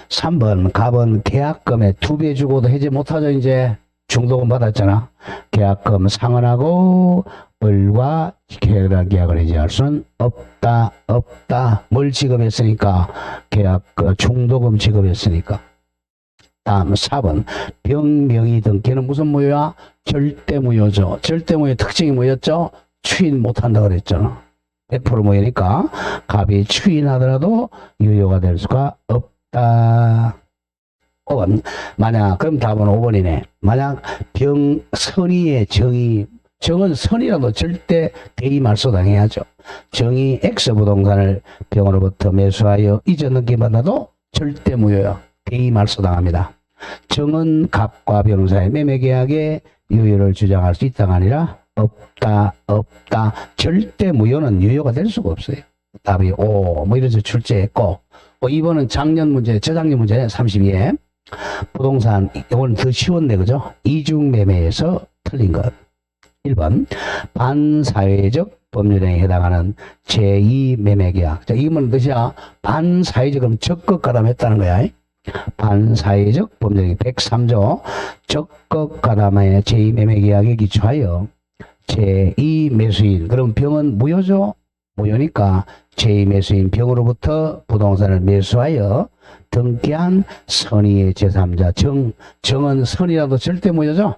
3번 갑은 계약금의 2배 주고도 해지 못하죠. 이제 중도금 받았잖아. 계약금 상환하고 을과 계약을 해지할 수는 없다. 뭘 지급했으니까? 중도금 지급했으니까. 다음 4번 병명의 등기는 무슨 무효야? 절대무효죠. 절대무효의 특징이 뭐였죠? 추인 못한다 그랬잖아. 100% 무효니까 갑이 추인하더라도 유효가 될 수가 없다. 5번 그럼 답은 5번이네. 만약 선의의 정은 선이라도 절대 대의 말소당해야죠. 정이 X 부동산을 병으로부터 매수하여 이전 등기 받아도 절대 무효야. 대의 말소당합니다. 정은 갑과 병 사이 매매계약의 유효를 주장할 수 있다가 아니라 없다. 절대 무효는 유효가 될 수가 없어요. 답이 5. 이래서 출제했고 2번은 작년 문제, 저작년 문제 32에 부동산, 이건 더 쉬웠네, 그죠? 이중매매에서 틀린 것. 1번 반사회적 법률행위에 해당하는 제2매매계약. 자, 이건 뜻이야. 반사회적, 그럼 적극 가담했다는 거야. 반사회적 법률행위 103조 적극 가담의 제2매매계약에 기초하여 제2매수인, 그럼 병은 무효죠? 무효니까 제2매수인 병으로부터 부동산을 매수하여 등기한 선의의 제3자 정은 선이라도 절대 무효죠?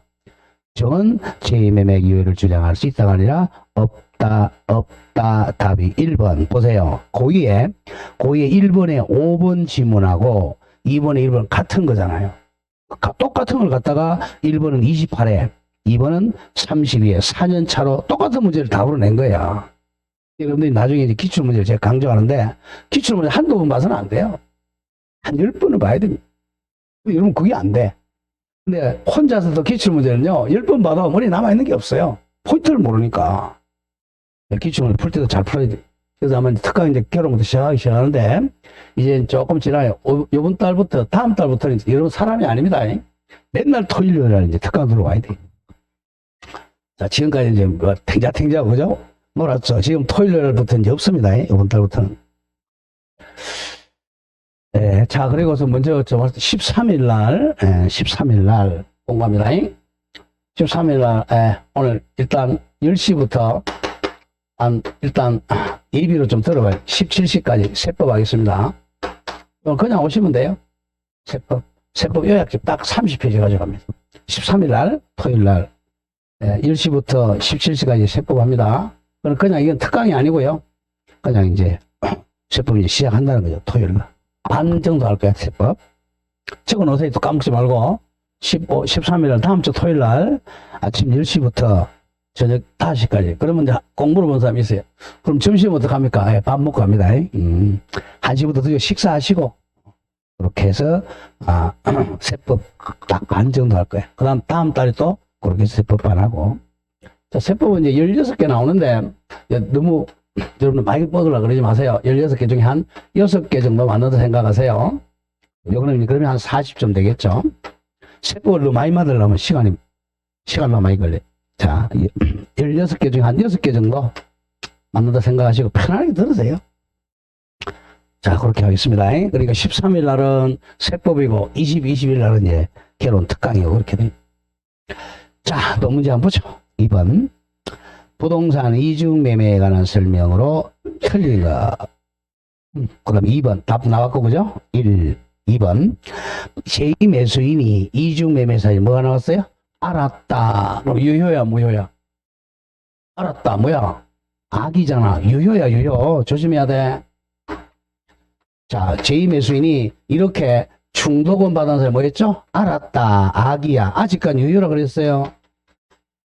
정은 제2매매 기회를 주장할 수 있다가 아니라 없다. 답이 1번. 보세요. 고의에 1번에 5번 지문하고 2번에 1번 같은 거잖아요. 똑같은 걸 갖다가 1번은 28에 2번은 32에 4년 차로 똑같은 문제를 답으로 낸 거야. 여러분들이 나중에 이제 기출문제를 제가 강조하는데 기출문제 한두 번 봐서는 안 돼요. 한 10번을 봐야 됩니다. 여러분 그게 안 돼. 근데 혼자서도 기출문제는요 10번 봐도 머리에 남아있는 게 없어요. 포인트를 모르니까. 기출문제 풀 때도 잘 풀어야 돼. 그래서 아마 특강 이제 결혼부터 시작하기 시작하는데, 이제 조금 지나요. 요번 달부터, 다음 달부터는 여러분 사람이 아닙니다. 맨날 토요일, 요일날 이제 특강 들어와야 돼. 자, 지금까지 이제 뭐 탱자탱자, 그죠? 놀았죠. 지금 토요일, 요일부터 이제 없습니다. 이번 달부터는. 네, 자, 그리고서 먼저 13일 날, 13일 날 공부합니다. 13일 날, 오늘 일단 10시부터 일단 예비로 좀 들어봐요. 17시까지 세법 하겠습니다. 그냥 오시면 돼요. 세법 요약집 딱 30페이지 가져갑니다. 13일 날, 토요일 날, 10시부터 17시까지 세법 합니다. 그냥 이건 특강이 아니고요. 그냥 이제 세법이 시작한다는 거죠. 토요일 날. 반 정도 할 거야, 세법. 적어 놓으세요. 또 까먹지 말고. 13일 날, 다음 주 토요일 날, 아침 10시부터 저녁 5시까지. 그러면 이제 공부를 본 사람이 있어요. 그럼 점심 어떻게 합니까? 밥 먹고 갑니다. 1시부터 드디어 식사하시고, 그렇게 해서, 세법 딱 반 정도 할 거예요. 그 다음 달에 또 그렇게 세법반 하고. 자, 세법은 이제 16개 나오는데, 너무, 여러분 많이 먹으려고 그러지 마세요. 16개 중에 한 6개 정도 맞는다 생각하세요. 그러면 한 40점 되겠죠. 세법을 너무 많이 만들려면 시간이 너무 많이 걸려요. 자, 16개 중에 한 6개 정도 맞는다 생각하시고 편하게 들으세요. 자, 그렇게 하겠습니다. 그러니까 13일 날은 세법이고 20일 날은 이제 결혼 특강이고 그렇게 돼요. 자, 또 문제 한번 보죠. 2번. 부동산 이중 매매에 관한 설명으로 틀린 거. 그럼 2번 답 나왔고, 그죠? 2번. 제2매수인이 이중 매매 사이 뭐가 나왔어요? 알았다. 그럼 유효야, 무효야? 알았다, 뭐야? 악이잖아. 유효야, 유효. 조심해야 돼. 자, 제2매수인이 이렇게 중도금 받은 사람이 뭐였죠? 알았다, 악이야. 아직까지 유효라 그랬어요.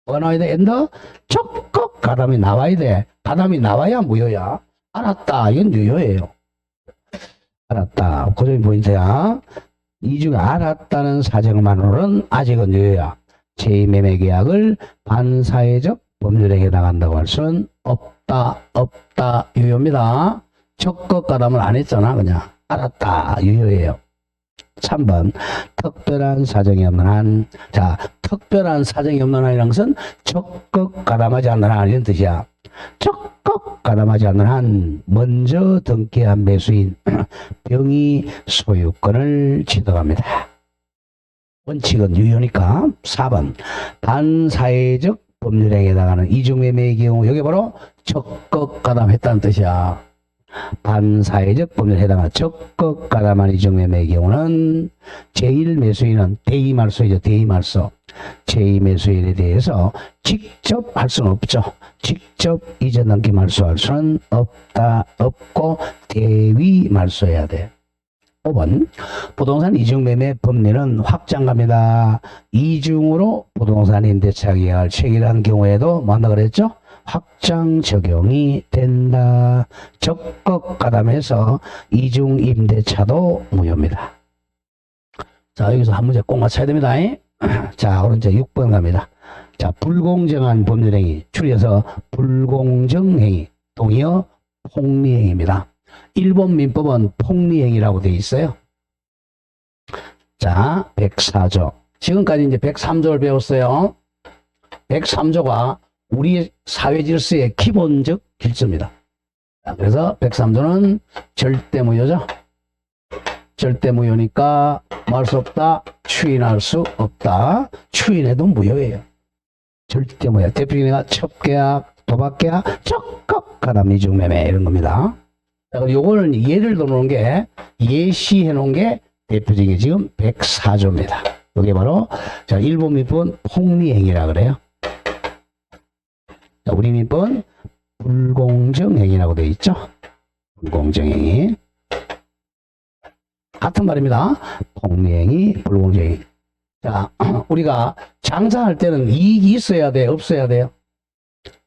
뭐가 나와야 돼? 엔더? 적극 가담이 나와야 돼. 가담이 나와야 무효야. 알았다. 이건 유효예요. 알았다. 그 점이 포인트야. 이 중에 알았다는 사정만으로는 아직은 유효야. 제2매매 계약을 반사회적 법률행위에 해당한다고 할 수는 없다. 유효입니다. 적극 가담을 안 했잖아. 그냥 알았다. 유효예요. 3번. 특별한 사정이 없는 한. 자, 특별한 사정이 없는 한이라는 것은 적극 가담하지 않는 한 이런 뜻이야. 적극 가담하지 않는 한 먼저 등기한 매수인 병이 소유권을 취득합니다. 원칙은 유효니까. 4번. 반사회적 법률행위에 해당하는 이중매매의 경우 여기 바로 적극 가담했다는 뜻이야. 반사회적 법률에 해당하는 적극 가담한 이중매매의 경우는 제1매수인은 대의말소이죠. 대의말소. 제2매수인에 대해서 직접 할 수는 없죠. 직접 이전 등기 말소할 수는 없고 대위말소해야 돼. 5번. 부동산 이중매매 법리는 확장갑니다. 이중으로 부동산 임대차 계약을 체결한 경우에도 뭐 한다 그랬죠? 확장 적용이 된다. 적극 가담해서 이중 임대차도 무효입니다. 자, 여기서 한 문제 꼭 맞춰야 됩니다. 자, 오늘 이제 6번 갑니다. 자, 불공정한 법률행위, 줄여서 불공정행위, 동의어 폭리행위입니다. 일본 민법은 폭리행위라고 되어 있어요. 자, 104조. 지금까지 이제 103조를 배웠어요. 103조가 우리 사회 질서의 기본적 질서입니다. 그래서 103조는 절대무효죠. 절대무효니까 뭐 할 수 없다. 추인할 수 없다. 추인해도 무효예요. 절대무효. 대표적인 첩계약, 도박계약, 적극 가담 이중매매 이런 겁니다. 자, 그럼 요거는 예를 들어놓은 게 예시해 놓은 게 대표적인 게 지금 104조입니다. 이게 바로 자, 일본 민법은 폭리행위라 그래요. 자, 우리 민법은 불공정행위라고 되어 있죠. 불공정행위. 같은 말입니다. 폭리행위, 불공정행위. 자, 우리가 장사할 때는 이익이 있어야 돼, 없어야 돼요?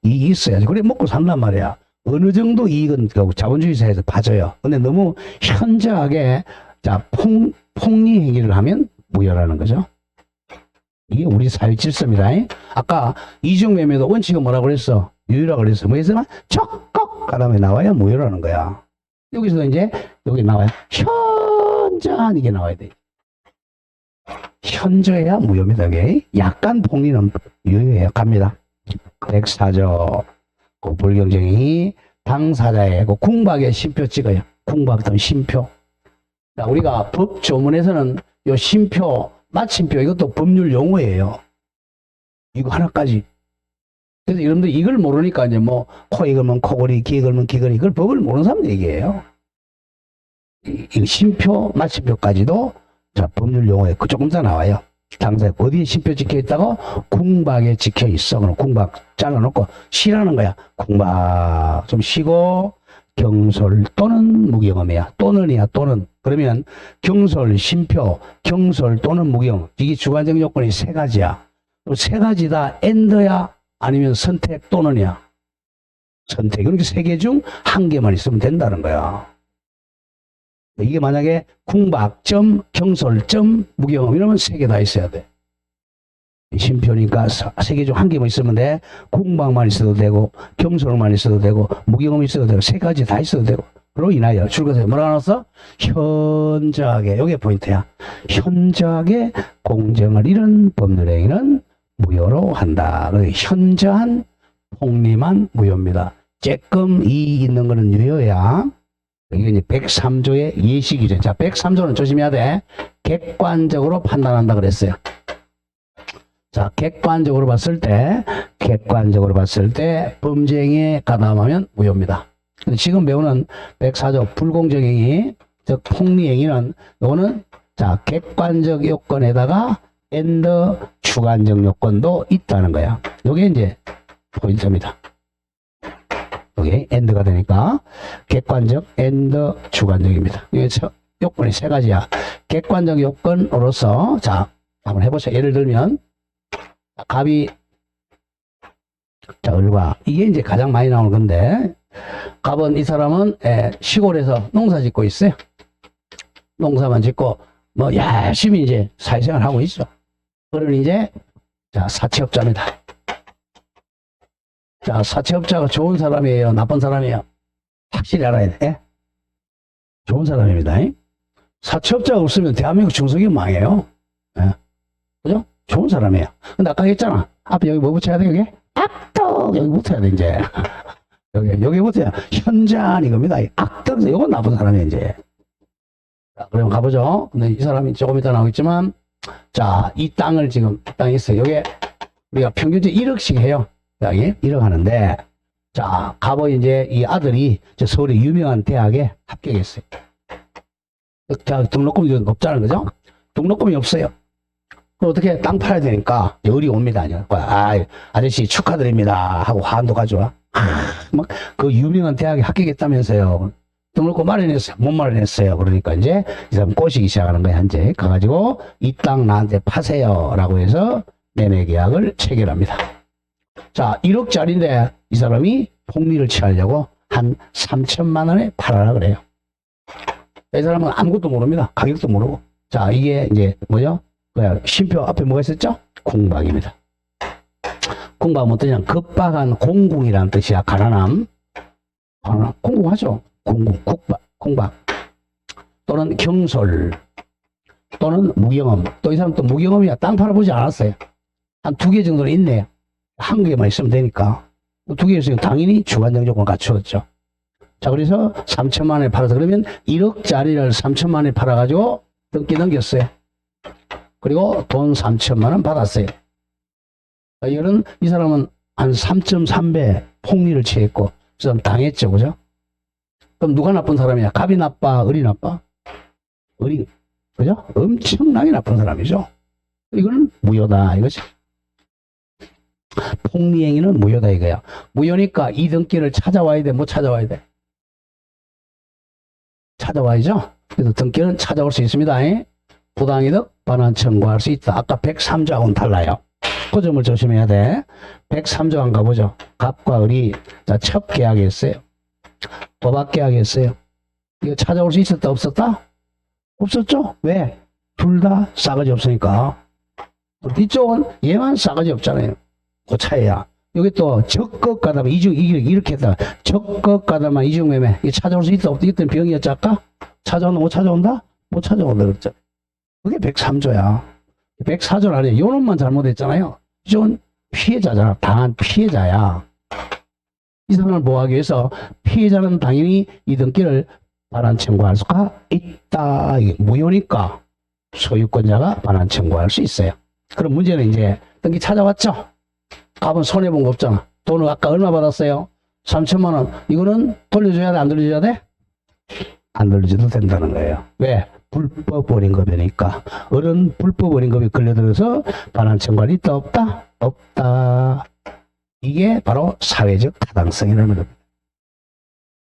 이익이 있어야지. 그래 먹고 산단 말이야. 어느 정도 이익은 자본주의 사회에서 봐줘요. 근데 너무 현저하게 자, 폭리행위를 하면 무효라는 거죠. 이게 우리 사회 질서입니다. 아까 이중매매도 원칙은 뭐라고 그랬어? 유효라고 그랬어. 뭐였어? 적극 그 다음에 나와야 무효라는 거야. 여기서 이제 여기 나와요. 현저한 이게 나와야 돼. 현저해야 무효입니다. 이게. 약간 폭리는 유효해요. 갑니다. 백사조. 그 불경쟁이 당사자의 그 궁박에 심표 찍어요. 궁박 또는 심표. 자, 우리가 법 조문에서는 요 심표, 마침표 이것도 법률 용어예요. 이거 하나까지. 그래서 여러분들 이걸 모르니까 이제 뭐 코에 걸면 코걸이, 귀에 걸면 귀걸이 이걸 법을 모르는 사람 얘기예요. 이 심표, 마침표까지도 자 법률 용어에 그 조금 더 나와요. 당사자 어디에 심표 찍혀 있다고? 궁박에 찍혀 있어. 그럼 궁박 잘라놓고 쉬라는 거야. 궁박 좀 쉬고 경솔 또는 무경험이야. 또는이야. 또는. 그러면 경솔, 심표, 경솔 또는 무경 이게 주관적 요건이 세 가지야. 세 가지 다 엔드야 아니면 선택 또는이야. 선택. 그러니까 세 개 중 한 개만 있으면 된다는 거야. 이게 만약에 궁박점, 경솔점, 무경험 이러면 세 개 다 있어야 돼. 심표니까 세 개 중 한 개만 있으면 돼. 궁박만 있어도 되고 경솔만 있어도 되고 무경험 있어도 되고 세 가지 다 있어도 되고. 그로 인하여 출거서에 뭐라고 나왔어? 현저하게. 이게 포인트야. 현저하게 공정을 잃은 법률행위는 무효로 한다. 현저한 폭리만 무효입니다. 쬐끔 이 있는 거는 유효야. 이게 이제 103조의 예시기준. 자, 103조는 조심해야 돼. 객관적으로 판단한다 그랬어요. 자, 객관적으로 봤을 때 범죄행위에 가담하면 무효입니다. 근데 지금 배우는 104조 불공정행위, 즉 폭리행위는 요거는 자, 객관적 요건에다가 and 주관적 요건도 있다는 거야. 요게 이제 포인트입니다. 여기 and가 되니까 객관적 and 주관적입니다. 이게 요건이 세 가지야. 객관적 요건으로서 자 한번 해보세요. 예를 들면 갑이 자 을과 이게 이제 가장 많이 나오는 건데 갑은 이 사람은 시골에서 농사 짓고 있어요. 농사만 짓고 뭐 열심히 이제 사회생활 하고 있어. 그러니 이제 자 사채업자입니다. 자, 사채업자가 좋은 사람이에요? 나쁜 사람이에요? 확실히 알아야 돼. 좋은 사람입니다. 사채업자가 없으면 대한민국 중소기업 망해요. 그죠? 좋은 사람이에요. 근데 아까 했잖아. 앞에 여기 뭐 붙여야 돼, 여기? 악덕! 여기 붙어야 돼, 이제. 여기 붙어야 현저한 이겁니다. 악덕, 이건 나쁜 사람이에요, 이제. 자, 그럼 가보죠. 근데 이 사람이 조금 이따 나오겠지만, 자, 이 땅을 지금, 땅이 있어요. 여기 우리가 평균적으로 1억씩 해요. 여기 1억 하는데, 자, 갑의 이제 이 아들이 저 서울의 유명한 대학에 합격했어요. 대학 등록금이 높잖아요, 그죠? 등록금이 없어요. 그럼 어떻게 땅 팔아야 되니까 열이 옵니다. 아저씨 축하드립니다 하고 화환도 가져와. 막 그 유명한 대학에 합격했다면서요. 등록금 마련했어요. 못 마련했어요. 그러니까 이제 이 사람 꼬시기 시작하는 거야. 이제 가가지고 이 땅 나한테 파세요 라고 해서 매매 계약을 체결합니다. 자, 1억짜리인데 이 사람이 폭리를 취하려고 한 3천만 원에 팔아라 그래요. 이 사람은 아무것도 모릅니다. 가격도 모르고. 자, 이게 이제 뭐죠? 심표 앞에 뭐가 있었죠? 궁박입니다. 궁박은 어떠냐? 급박한 공궁이라는 뜻이야. 가난함. 공궁하죠. 공궁, 궁박. 또는 경솔. 또는 무경험. 또 이 사람 또 무경험이야. 땅 팔아보지 않았어요. 한 2개 정도는 있네요. 한 개만 있으면 되니까. 2개 있으면 당연히 주관적 조건 갖추었죠. 자, 그래서 3천만 원에 팔아서 그러면 1억짜리를 3천만 원에 팔아가지고 등기 넘겼어요. 그리고 돈 3천만 원 받았어요. 이거는 이 사람은 한 3.3배 폭리를 취했고 좀 당했죠, 그죠? 그럼 누가 나쁜 사람이야? 갑이 나빠, 을이 나빠? 을이, 그죠? 엄청나게 나쁜 사람이죠. 이거는 무효다, 이거지. 폭리행위는 무효다, 이거야. 무효니까 이 등기를 찾아와야 돼, 못 찾아와야 돼? 찾아와야죠? 그래서 등기는 찾아올 수 있습니다. 부당이득 반환 청구할 수 있다. 아까 103조하고는 달라요. 그 점을 조심해야 돼. 103조 한 가보죠. 갑과 을이 자, 첫 계약했어요. 도박 계약했어요. 이거 찾아올 수 있었다 없었다? 없었죠? 왜? 둘 다 싸가지 없으니까. 이쪽은 얘만 싸가지 없잖아요. 그 차이야. 여기 또 적극 가담 이중 이렇게 했다. 적극 가담한 이중매매 이게 찾아올 수 있다 없다. 이때 병이었지 아까? 찾아온다 못 찾아온다? 못 찾아온다 그랬잖아. 그게 103조야. 104조 아니야. 요 놈만 잘못했잖아요. 이건 피해자잖아. 당한 피해자야. 이 사람을 보호하기 위해서 피해자는 당연히 이 등기를 반환 청구할 수가 있다. 이게 무효니까 소유권자가 반환 청구할 수 있어요. 그럼 문제는 이제 등기 찾아왔죠? 값은 손해본 거 없잖아. 돈을 아까 얼마 받았어요? 3천만 원. 이거는 돌려줘야 돼? 안 돌려줘야 돼? 안 돌려줘도 된다는 거예요. 왜? 불법 원인급여니까. 어른 불법 원인급여 걸려들어서 반환 청구할 있다 없다? 없다. 이게 바로 사회적 타당성이라는 겁니다.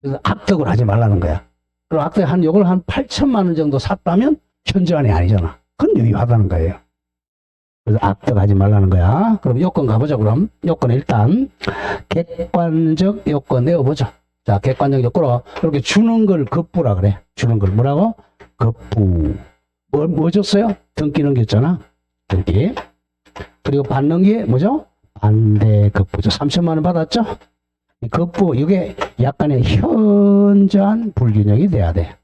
그래서 악덕을 하지 말라는 거야. 그럼 악덕 요걸 한 8천만 원 정도 샀다면 현저한이 아니잖아. 그건 유효하다는 거예요. 그래서 악덕 하지 말라는 거야. 그럼 요건 가보자. 그럼 요건 일단 객관적 요건 내어보자. 자, 객관적 요건으로 이렇게 주는 걸 급부라 그래. 주는 걸 뭐라고? 급부. 뭐 줬어요? 등기 넘겼잖아. 등기. 그리고 받는 게 뭐죠? 반대 급부죠. 3천만 원 받았죠? 이 급부, 이게 약간의 현저한 불균형이 돼야 돼.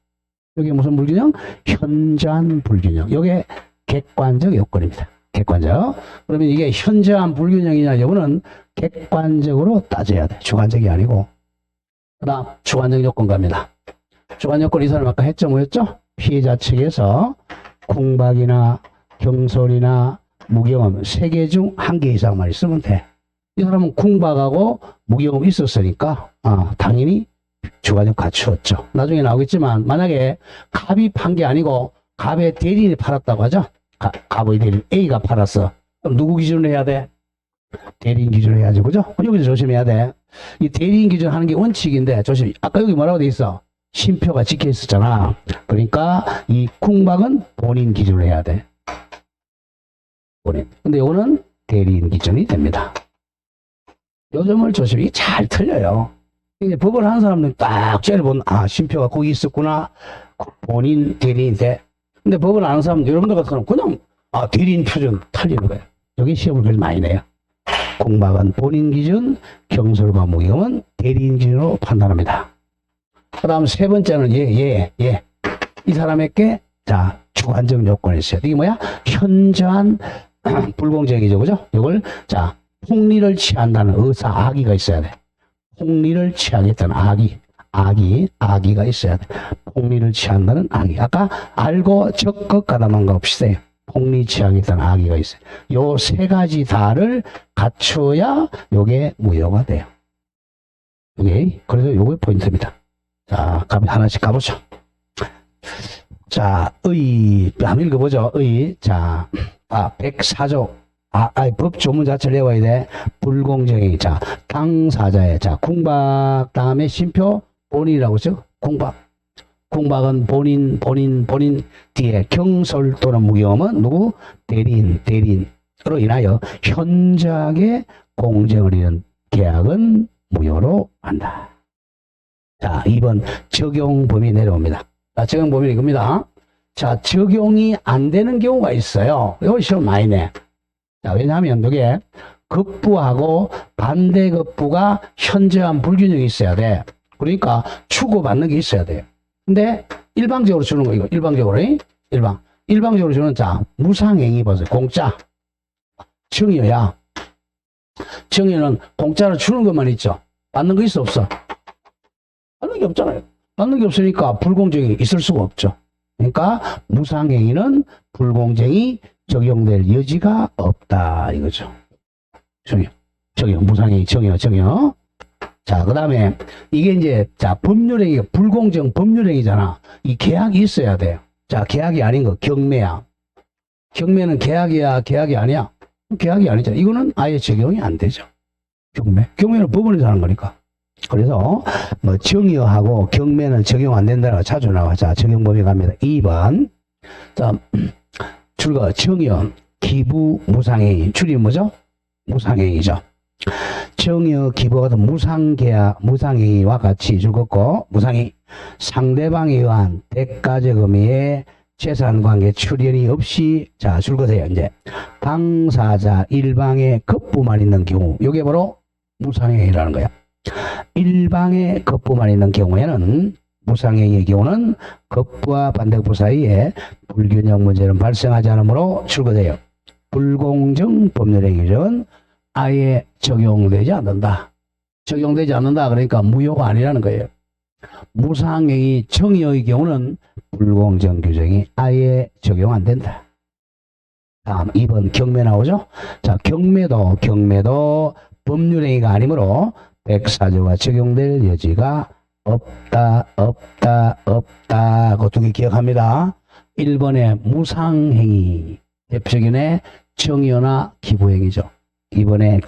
이게 무슨 불균형? 현저한 불균형. 이게 객관적 요건입니다. 객관적. 그러면 이게 현저한 불균형이냐 여부는 객관적으로 따져야 돼. 주관적이 아니고. 그 다음 주관적 요건 갑니다. 주관 요건 이 사람 아까 했죠? 뭐였죠? 피해자 측에서 궁박이나 경솔이나 무경험 3개 중 1개 이상만 있으면 돼. 이 사람은 궁박하고 무경험 있었으니까 당연히 주관적 갖추었죠. 나중에 나오겠지만 만약에 갑이 판 게 아니고 갑의 대리인이 팔았다고 하죠. 갑의 대리인 A가 팔았어. 그럼 누구 기준으로 해야 돼? 대리인 기준으로 해야지. 그죠? 여기서 조심해야 돼. 이 대리인 기준 하는 게 원칙인데 조심. 아까 여기 뭐라고 돼 있어? 심표가 찍혀 있었잖아. 그러니까 이 궁박은 본인 기준으로 해야 돼. 본인. 근데 이거는 대리인 기준이 됩니다. 요 점을 조심히. 이게 잘 틀려요. 이제 법을 하는 사람들은 딱 쟤를 보면 심표가 거기 있었구나. 본인 대리인 돼. 근데 법을 아는 사람들 여러분들 같은 사람 그냥 대리인 표준 틀리는 거예요. 여기 시험을 그래서 많이 내요. 궁박은 본인 기준, 경솔과 무경험은 대리인 기준으로 판단합니다. 그 다음 세 번째는 이 사람에게 주관적 요건이 있어요. 이게 뭐야? 현저한 불공정이죠. 그죠? 이걸 폭리를 취한다는 의사 악의가 있어야 돼. 폭리를 취하겠다는 악의가 있어야 돼. 폭리를 취한다는 악의. 아까 알고 적극 가담한 거 없이 폭리 취하겠다는 악의가 있어요. 요 세 가지 다를 갖춰야 요게 무효가 돼요. 그래서 요게 포인트입니다. 자, 하나씩 가보죠. 자, 한번 읽어보죠. 104조. 법 조문 자체를 외워야 돼. 불공정이. 당사자의. 궁박 다음에 심표 본인이라고 했죠. 궁박은 본인 뒤에 경솔 또는 무경험은 누구? 대리인으로 인하여 현저하게 공정을 잃은 계약은 무효로 한다. 자, 2번 적용 범위 내려옵니다. 적용 범위 이겁니다. 적용이 안 되는 경우가 있어요. 이거 시험 많이 내. 왜냐하면 이게 급부하고 반대 급부가 현저한 불균형이 있어야 돼. 그러니까 추구받는 게 있어야 돼요. 근데 일방적으로 주는 거 이거 일방적으로 주는 무상행위 보세요. 공짜 정의야. 정의는 공짜로 주는 것만 있죠. 받는 거 있어 없어? 받는 게 없잖아요. 받는 게 없으니까 불공정이 있을 수가 없죠. 그러니까 무상행위는 불공정이 적용될 여지가 없다 이거죠. 적용 무상행위 적용. 그 다음에 이게 이제 법률행위 불공정 법률행위잖아. 이 계약이 있어야 돼요. 계약이 아닌 거 경매야. 경매는 계약이야 계약이 아니야? 계약이 아니잖아. 이거는 아예 적용이 안 되죠. 경매는 법원에서 하는 거니까. 그래서 정의하고 경매는 적용 안 된다고 자주 나와. 적용 범위 갑니다. 2번. 출거 정의 기부 무상행위. 출입 뭐죠? 무상행위죠. 정의 기부 같은 무상행위와 같이 즐겁고 무상행위 상대방에 의한 대가적 의미의 재산관계 출현이 없이 줄거세요. 이제 당사자 일방의 급부만 있는 경우 요게 바로 무상행위라는 거야. 일방의 급부만 있는 경우에는 무상행위의 경우는 급부와 반대급부 사이에 불균형 문제는 발생하지 않으므로 출거돼요. 불공정 법률행위는 아예 적용되지 않는다. 적용되지 않는다 그러니까 무효가 아니라는 거예요. 무상행위 정의의 경우는 불공정 규정이 아예 적용 안 된다. 다음 2번 경매 나오죠? 자, 경매도 법률행위가 아니므로 104조가 적용될 여지가 없다. 그 두 개 기억합니다. 1번에 무상행위, 대표적인 정의나 기부행위죠. 이번에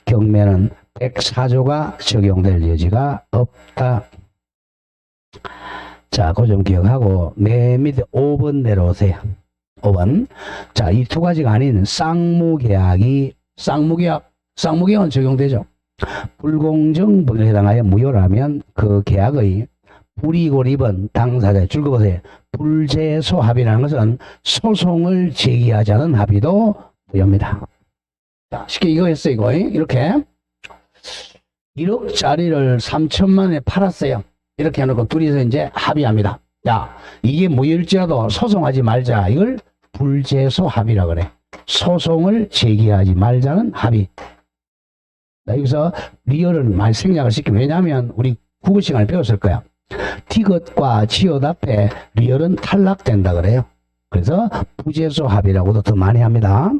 경매는 104조가 적용될 여지가 없다. 자, 그거 좀 기억하고 맨 밑에 5번 내려오세요. 5번. 자, 이 두 가지가 아닌 쌍무계약은 적용되죠. 불공정 법률에 해당하여 무효라면 그 계약의 불이익을 입은 당사자의 줄 그어보세요. 불제소 합의라는 것은 소송을 제기하지 않은 합의도 무효입니다. 자, 쉽게 이거 했어요. 이거 이렇게 1억짜리를 3천만에 팔았어요. 이렇게 해놓고 둘이서 이제 합의합니다. 야, 이게 무효일지라도 소송하지 말자. 이걸 불제소 합의라 그래. 소송을 제기하지 말자는 합의. 자, 여기서 리얼을 많이 생략을 시키면, 왜냐하면 우리 국어 시간을 배웠을 거야. 디귿과 지읒 앞에 리얼은 탈락된다 그래요. 그래서 부제소 합의라고도 더 많이 합니다.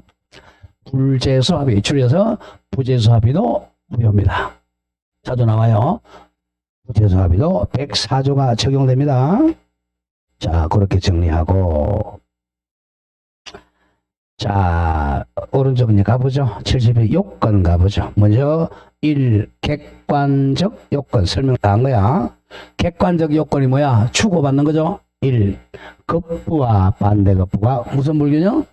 불제소 합의 줄여서 부제소 합의도 무효입니다. 자주 나와요. 부제소 합의도 104조가 적용됩니다. 자, 그렇게 정리하고, 자, 오른쪽 이제 가보죠. 70의 요건 가보죠. 먼저 1. 객관적 요건 설명 다 한 거야. 객관적 요건이 뭐야? 추구받는 거죠. 1. 급부와 반대급부가 무슨 불균형?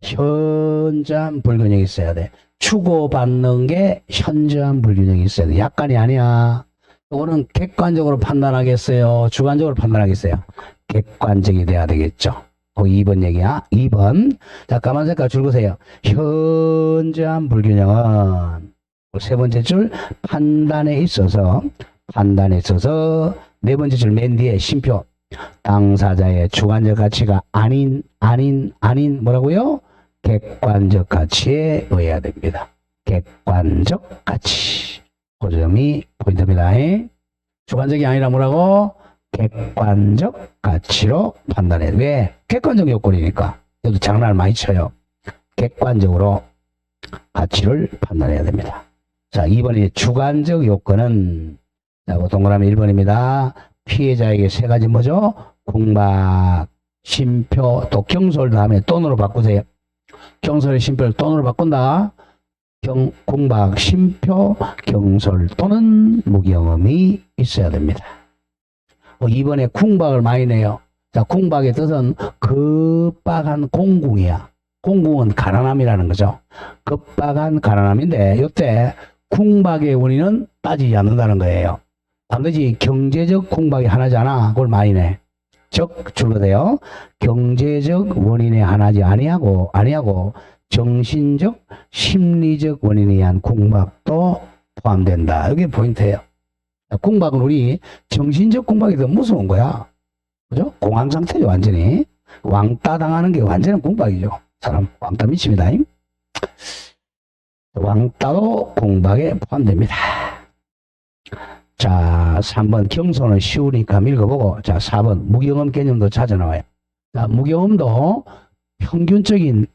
현저한 불균형이 있어야 돼. 추구받는 게 현저한 불균형이 있어야 돼. 약간이 아니야. 이거는 객관적으로 판단하겠어요? 주관적으로 판단하겠어요? 객관적이 돼야 되겠죠. 2번 얘기야. 2번. 자, 까만 색깔 줄 그으세요. 현저한 불균형은 세 번째 줄 판단에 있어서 네 번째 줄 맨 뒤에 쉼표 당사자의 주관적 가치가 아닌 뭐라고요? 객관적 가치에 의해야 됩니다. 객관적 가치. 그 점이 포인트입니다. 주관적이 아니라 뭐라고? 객관적 가치로 판단해. 왜? 객관적 요건이니까. 여기도 장난을 많이 쳐요. 객관적으로 가치를 판단해야 됩니다. 자, 2번이 주관적 요건은, 자, 동그라미 1번입니다. 피해자에게 세 가지 뭐죠? 공박, 쉼표, 또 경솔 다음에 돈으로 바꾸세요. 경솔의 쉼표를 돈으로 바꾼다. 공박, 쉼표, 경솔 또는 무경험이 있어야 됩니다. 2번에 궁박을 많이 내요. 자, 궁박의 뜻은 급박한 공궁이야. 공궁은 가난함이라는 거죠. 급박한 가난함인데 이때 궁박의 원인은 따지지 않는다는 거예요. 반드시 경제적 궁박이 하나잖아. 그걸 많이 내. 즉 줄거돼요. 경제적 원인에 하나지 아니하고 정신적, 심리적 원인에 의한 궁박도 포함된다. 이게 포인트예요. 궁박은 우리 정신적 궁박이 더 무서운 거야. 그죠? 공황 상태죠, 완전히. 왕따 당하는 게 완전한 궁박이죠. 사람 왕따 미칩니다. 왕따도 궁박에 포함됩니다. 자, 3번 경솔은 쉬우니까 한번 읽어보고, 자, 4번 무경험 개념도 찾아 나와요. 자, 무경험도 평균적인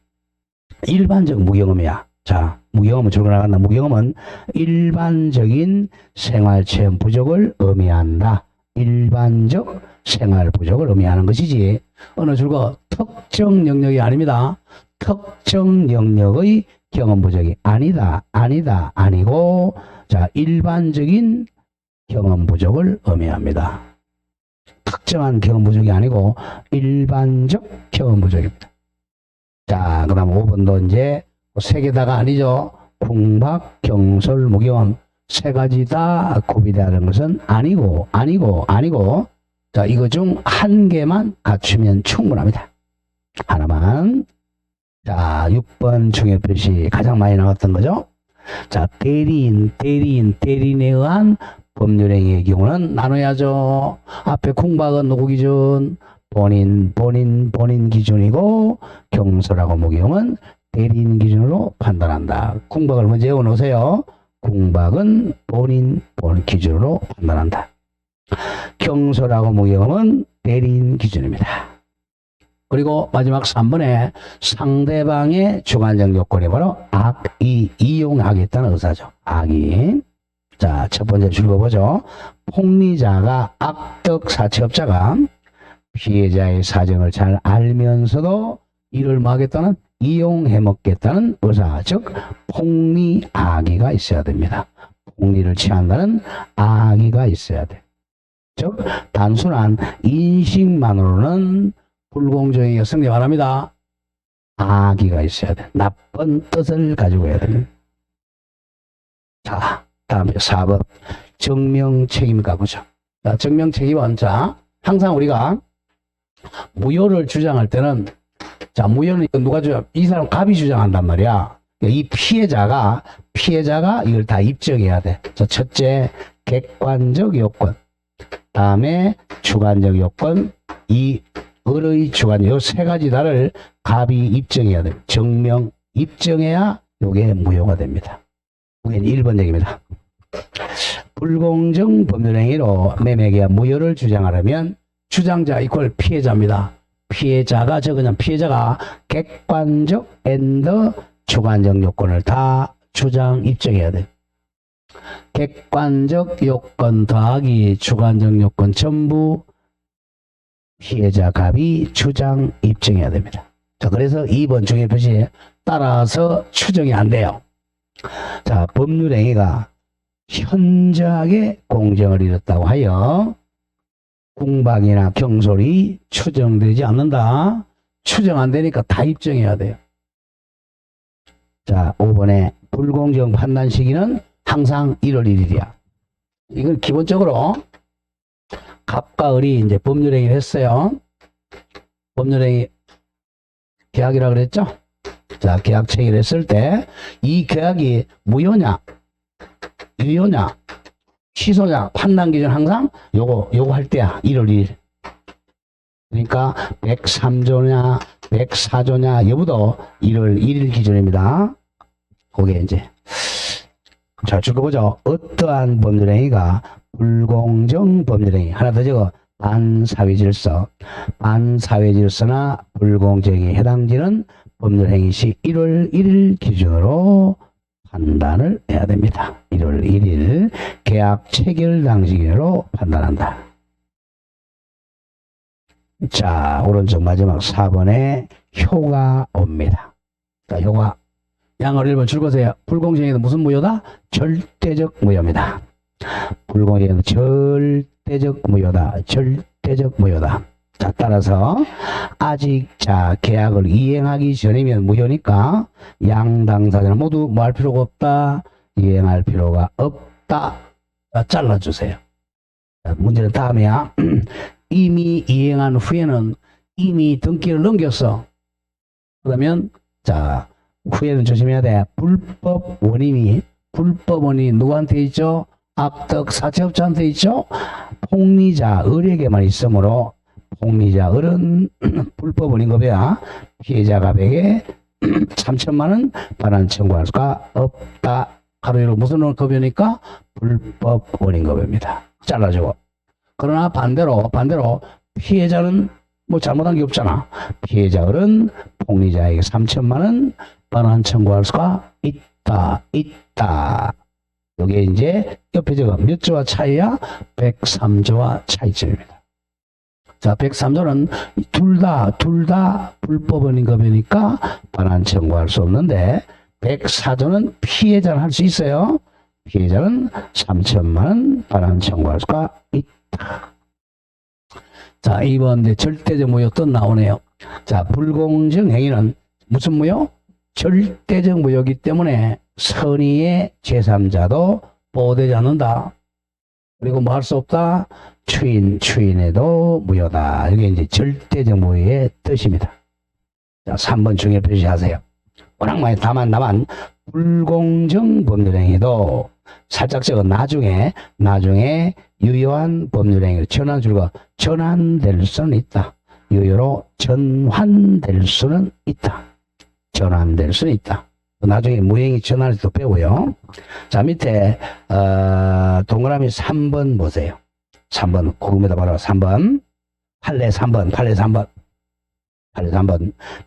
일반적 무경험이야. 자, 무경험은 줄거 나간다. 무경험은 일반적인 생활체험 부족을 의미한다. 일반적 생활 부족을 의미하는 것이지 어느 줄거 특정 영역이 아닙니다. 특정 영역의 경험 부족이 아니고, 자, 일반적인 경험 부족을 의미합니다. 특정한 경험 부족이 아니고 일반적 경험 부족입니다. 자, 그 다음 5번도 이제 세 개 다가 아니죠. 궁박, 경솔, 무경험 세 가지 다 구비되는 것은 아니고 자, 이거 중 한 개만 갖추면 충분합니다. 하나만. 자, 6번 중요 표시 가장 많이 나왔던 거죠. 자, 대리인에 의한 법률행위의 경우는 나눠야죠. 앞에 궁박은 누구 기준? 본인 기준이고, 경솔하고 무기용은 대리인 기준으로 판단한다. 궁박을 먼저 외워놓으세요. 궁박은 본인 기준으로 판단한다. 경솔하고 무기용은 대리인 기준입니다. 그리고 마지막 3번에 상대방의 주관적 요건이 바로 이용하겠다는 의사죠. 악의. 자, 첫 번째 읽어보죠. 폭리자가 악덕 사채업자가 피해자의 사정을 잘 알면서도 이를 뭐 하겠다는 이용해먹겠다는 의사, 즉 폭리악의가 있어야 됩니다. 폭리를 취한다는 악의가 있어야 돼. 즉 단순한 인식만으로는 불공정행위가 성립 안 합니다. 악의가 있어야 돼. 나쁜 뜻을 가지고 해야 됩니다. 자, 다음에 4번 증명책임 가보죠. 자, 증명책임은 자, 항상 우리가 무효를 주장할 때는 자, 무효는 누가 주장? 이 사람 갑이 주장한단 말이야. 이 피해자가 이걸 다 입증해야 돼. 자, 첫째 객관적 요건, 다음에 주관적 요건, 이 을의 주관, 요 세 가지 다를 갑이 입증해야 돼. 증명 입증해야 요게 무효가 됩니다. 이게 1번 얘기입니다. 불공정 법률행위로 매매계약 무효를 주장하려면 주장자 이퀄 피해자입니다. 피해자가 적으면 피해자가 객관적 앤더 주관적 요건을 다 주장 입증해야 돼. 객관적 요건 더하기 주관적 요건 전부 피해자 갑이 주장 입증해야 됩니다. 자, 그래서 2번 중에 표시에 따라서 추정이 안 돼요. 자, 법률행위가 현저하게 공정을 잃었다고 하여 궁박이나 경솔이 추정되지 않는다. 추정 안 되니까 다 입증해야 돼요. 자, 5번에 불공정 판단 시기는 항상 1월 1일이야. 이건 기본적으로 갑과 을이 이제 법률행위를 했어요. 법률행위 계약이라 그랬죠? 자, 계약 체결을 했을 때 이 계약이 무효냐, 유효냐, 취소냐 판단 기준 항상 요거 할 때야. 1월 1일. 그러니까 103조냐 104조냐 여부도 1월 1일 기준입니다. 그게 이제 자, 읽어보죠. 어떠한 법률행위가 불공정 법률행위. 하나 더 적어. 반사회질서. 반사회질서나 불공정에 해당되는 법률행위 시 1월 1일 기준으로 판단을 해야 됩니다. 1월 1일 계약 체결 당시 기준으로 판단한다. 자, 오른쪽 마지막 4번에 효가 옵니다. 자, 효가. 양을 1번 줄거세요. 불공정에는 무슨 무효다? 절대적 무효입니다. 불공정에는 절대적 무효다. 절대적 무효다. 자, 따라서 아직 자 계약을 이행하기 전이면 무효니까 양 당사자는 모두 뭐 할 필요가 없다. 이행할 필요가 없다. 자, 잘라주세요. 자, 문제는 다음이야. 이미 이행한 후에는 이미 등기를 넘겼어. 그러면 자 후에는 조심해야 돼. 불법 원인이 누구한테 있죠? 악덕 사채업자한테 있죠? 폭리자 을에게만 있으므로 폭리자 을은 불법 원인 급여야 피해자 갑에게 3천만 원 반환 청구할 수가 없다. 가로열고 무슨 급여니까 불법 원인 급여입니다. 잘라주고. 그러나 반대로 피해자는 뭐 잘못한 게 없잖아. 피해자 을은 폭리자에게 3천만 원 반환 청구할 수가 있다. 이게 이제 옆에 적어 몇 조와 차이야? 103조와 차이점입니다. 자, 103조는 둘 다 불법원인 급여니까 반환 청구할 수 없는데 104조는 피해자는 할 수 있어요. 피해자는 3천만 원 반환 청구할 수가 있다. 자, 2번 절대적 무효 또 나오네요. 자, 불공정 행위는 무슨 무효? 절대적 무효이기 때문에 선의의 제3자도 보호되지 않는다. 그리고 뭐 할 수 없다? 추인에도 무효다. 이게 이제 절대적 무효의 뜻입니다. 자, 3번 중에 표시하세요. 워낙 많이 다만 불공정 법률행위도 살짝 적어 나중에 유효한 법률행위로 전환될 수는 있다. 유효로 전환될 수는 있다. 전환될 수는 있다. 나중에 무효행위 전환을 또 배우고요. 자, 밑에 동그라미 3번 보세요. 3번 고금에다 바로 3번 판례 3번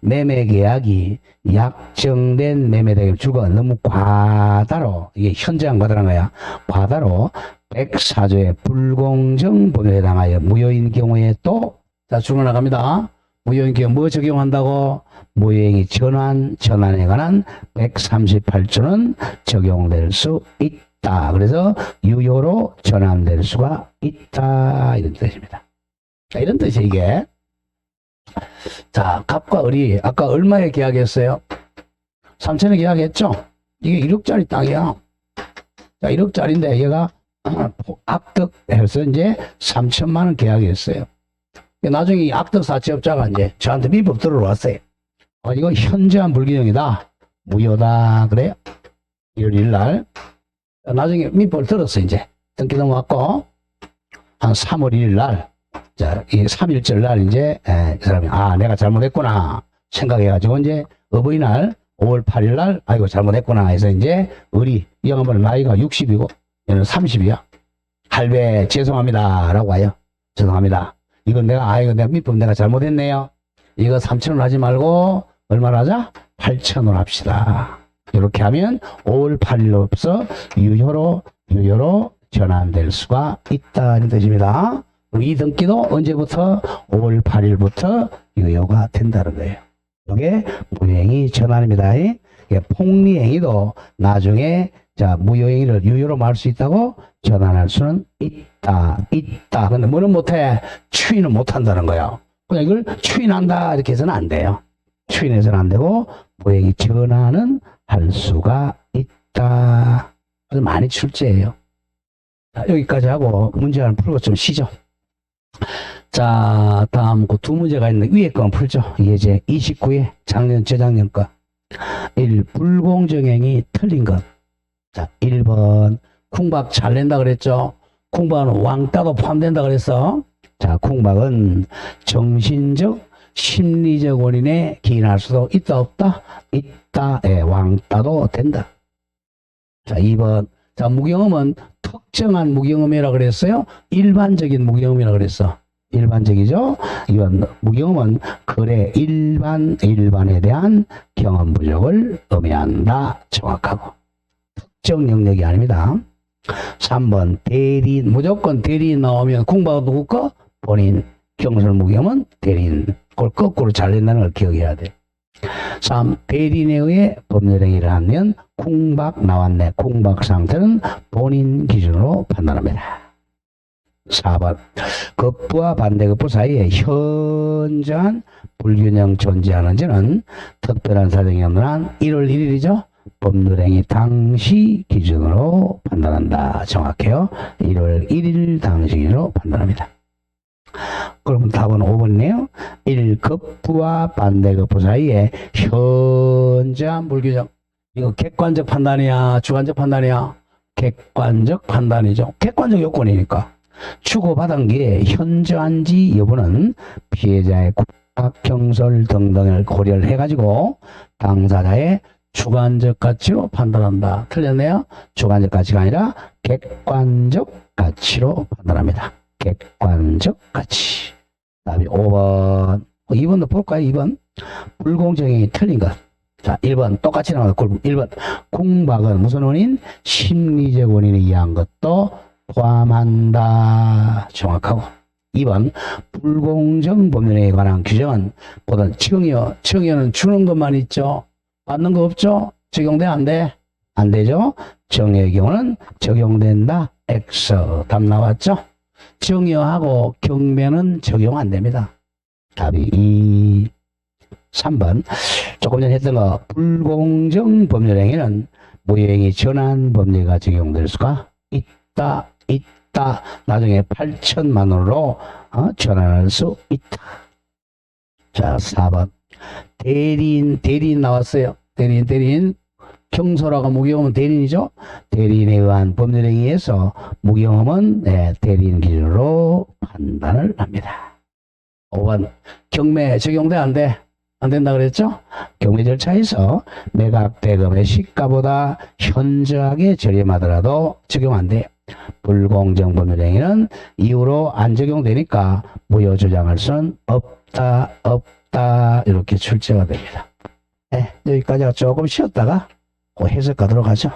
매매계약이 약정된 매매대금 주거 너무 과다로, 이게 현저한 과다란 거야. 과다로 104조의 불공정 법률에 해당하여 무효인 경우에 또, 자, 줄어 나갑니다. 무효인 경우 뭐 적용한다고? 무효행위 전환에 관한 138조는 적용될 수 있다. 그래서 유효로 전환될 수가 있다. 이런 뜻입니다. 자, 이런 뜻이 이게. 자, 갑과 을이 아까 얼마에 계약했어요? 3천에 계약했죠? 이게 1억짜리 땅이야. 자, 1억짜리인데 얘가 악득해서 이제 3천만 원 계약했어요. 나중에 이 악득 사채업자가 이제 저한테 민법 들어왔어요. 이거 현저한 불균형이다. 무효다. 그래요? 1월 1일 날. 나중에 민법을 들었어, 이제. 등기 넘어왔고, 한 3월 1일 날. 자, 이 3일절 날 이제, 이 사람이, 내가 잘못했구나. 생각해가지고, 이제, 어버이날, 5월 8일 날, 아이고, 잘못했구나. 해서 이제, 이 양반은 나이가 60이고, 얘는 30이야. 할배, 죄송합니다. 라고 와요. 죄송합니다. 이건 내가 민법 내가 잘못했네요. 이거 3,000원 하지 말고, 얼마나 하자? 8,000원 합시다. 이렇게 하면 5월 8일로서 유효로 전환될 수가 있다는 뜻입니다. 이 등기도 언제부터? 5월 8일부터 유효가 된다는 거예요. 이게 무효행위 전환입니다. 이게 폭리행위도 나중에 무효행위를 유효로 말할 수 있다고 전환할 수는 있다. 근데 뭐는 못해? 추인은 못한다는 거예요. 그냥 이걸 추인한다 이렇게 해서는 안 돼요. 추인해서는 안 되고 무효행위 전환은 할 수가 있다. 아주 많이 출제해요. 자, 여기까지 하고 문제 하나 풀고 좀 쉬죠. 자, 다음 그 두 문제가 있는데 위에 거만 풀죠. 예제 29회 작년 재작년 거. 1. 불공정행위 틀린 것. 자, 1번 쿵박 잘 낸다 그랬죠. 쿵박은 왕따도 포함된다 그랬어. 자, 쿵박은 정신적 심리적 원인에 기인할 수도 있다 없다? 있다. 왕따도 된다. 자, 2번. 자, 무경험은 특정한 무경험이라고 그랬어요. 일반적인 무경험이라고 그랬어. 일반적이죠. 2번 무경험은 거래 일반에 대한 경험 부족을 의미한다. 정확하고. 특정 영역이 아닙니다. 3번 대리인, 무조건 대리인 나오면 쿵박은 누구 거? 본인. 경설 무경험은 대리인. 그걸 거꾸로 잘 낸다는 걸 기억해야 돼. 3. 대리인에 의해 법률행위를 하면 쿵박 나왔네. 쿵박 상태는 본인 기준으로 판단합니다. 4번 급부와 반대급부 사이에 현저한 불균형 존재하는지는 특별한 사정이 없는 한 1월 1일이죠. 법률행위 당시 기준으로 판단한다. 정확해요. 1월 1일 당시 기준으로 판단합니다. 그럼 답은 5번이네요. 1. 급부와 반대급부 사이에 현저한 불균형. 이거 객관적 판단이야? 주관적 판단이야? 객관적 판단이죠. 객관적 요건이니까. 주고받은 게 현저한지 여부는 피해자의 국학, 경설 등등을 고려를 해가지고 당사자의 주관적 가치로 판단한다. 틀렸네요. 주관적 가치가 아니라 객관적 가치로 판단합니다. 객관적 가치. 다음에 5번. 2번도 볼까요? 2번. 불공정행위 틀린 것. 자, 1번. 똑같이 나와요. 1번. 쿵박은 무슨 원인? 심리적 원인에 의한 것도 포함한다. 정확하고. 2번. 불공정 법률에 관한 규정은 보다 청여는 주는 것만 있죠. 받는 거 없죠? 적용돼? 안 돼? 안 되죠? 정여의 경우는 적용된다. X. 답 나왔죠? 정여하고 경매는 적용 안 됩니다. 답이 2. 3번. 조금 전에 했던 거, 불공정 법률행위는 무효행위 전환 법률가 적용될 수가 있다. 나중에 8천만 원으로 전환할 수 있다. 자, 4번. 대리인 나왔어요. 대리인. 경솔하고 무기험은 대리인이죠. 대리인에 의한 법률에 의해서 무기험은 대리인 기준으로 판단을 합니다. 5번 경매 적용돼 안 돼? 안 된다 그랬죠? 경매 절차에서 매각 대금의 시가보다 현저하게 저렴하더라도 적용 안 돼요. 불공정 법률행위는 이후로 안 적용되니까 무효 조장할 수는 없다 이렇게 출제가 됩니다. 여기까지 조금 쉬었다가 해석 가도록 하죠.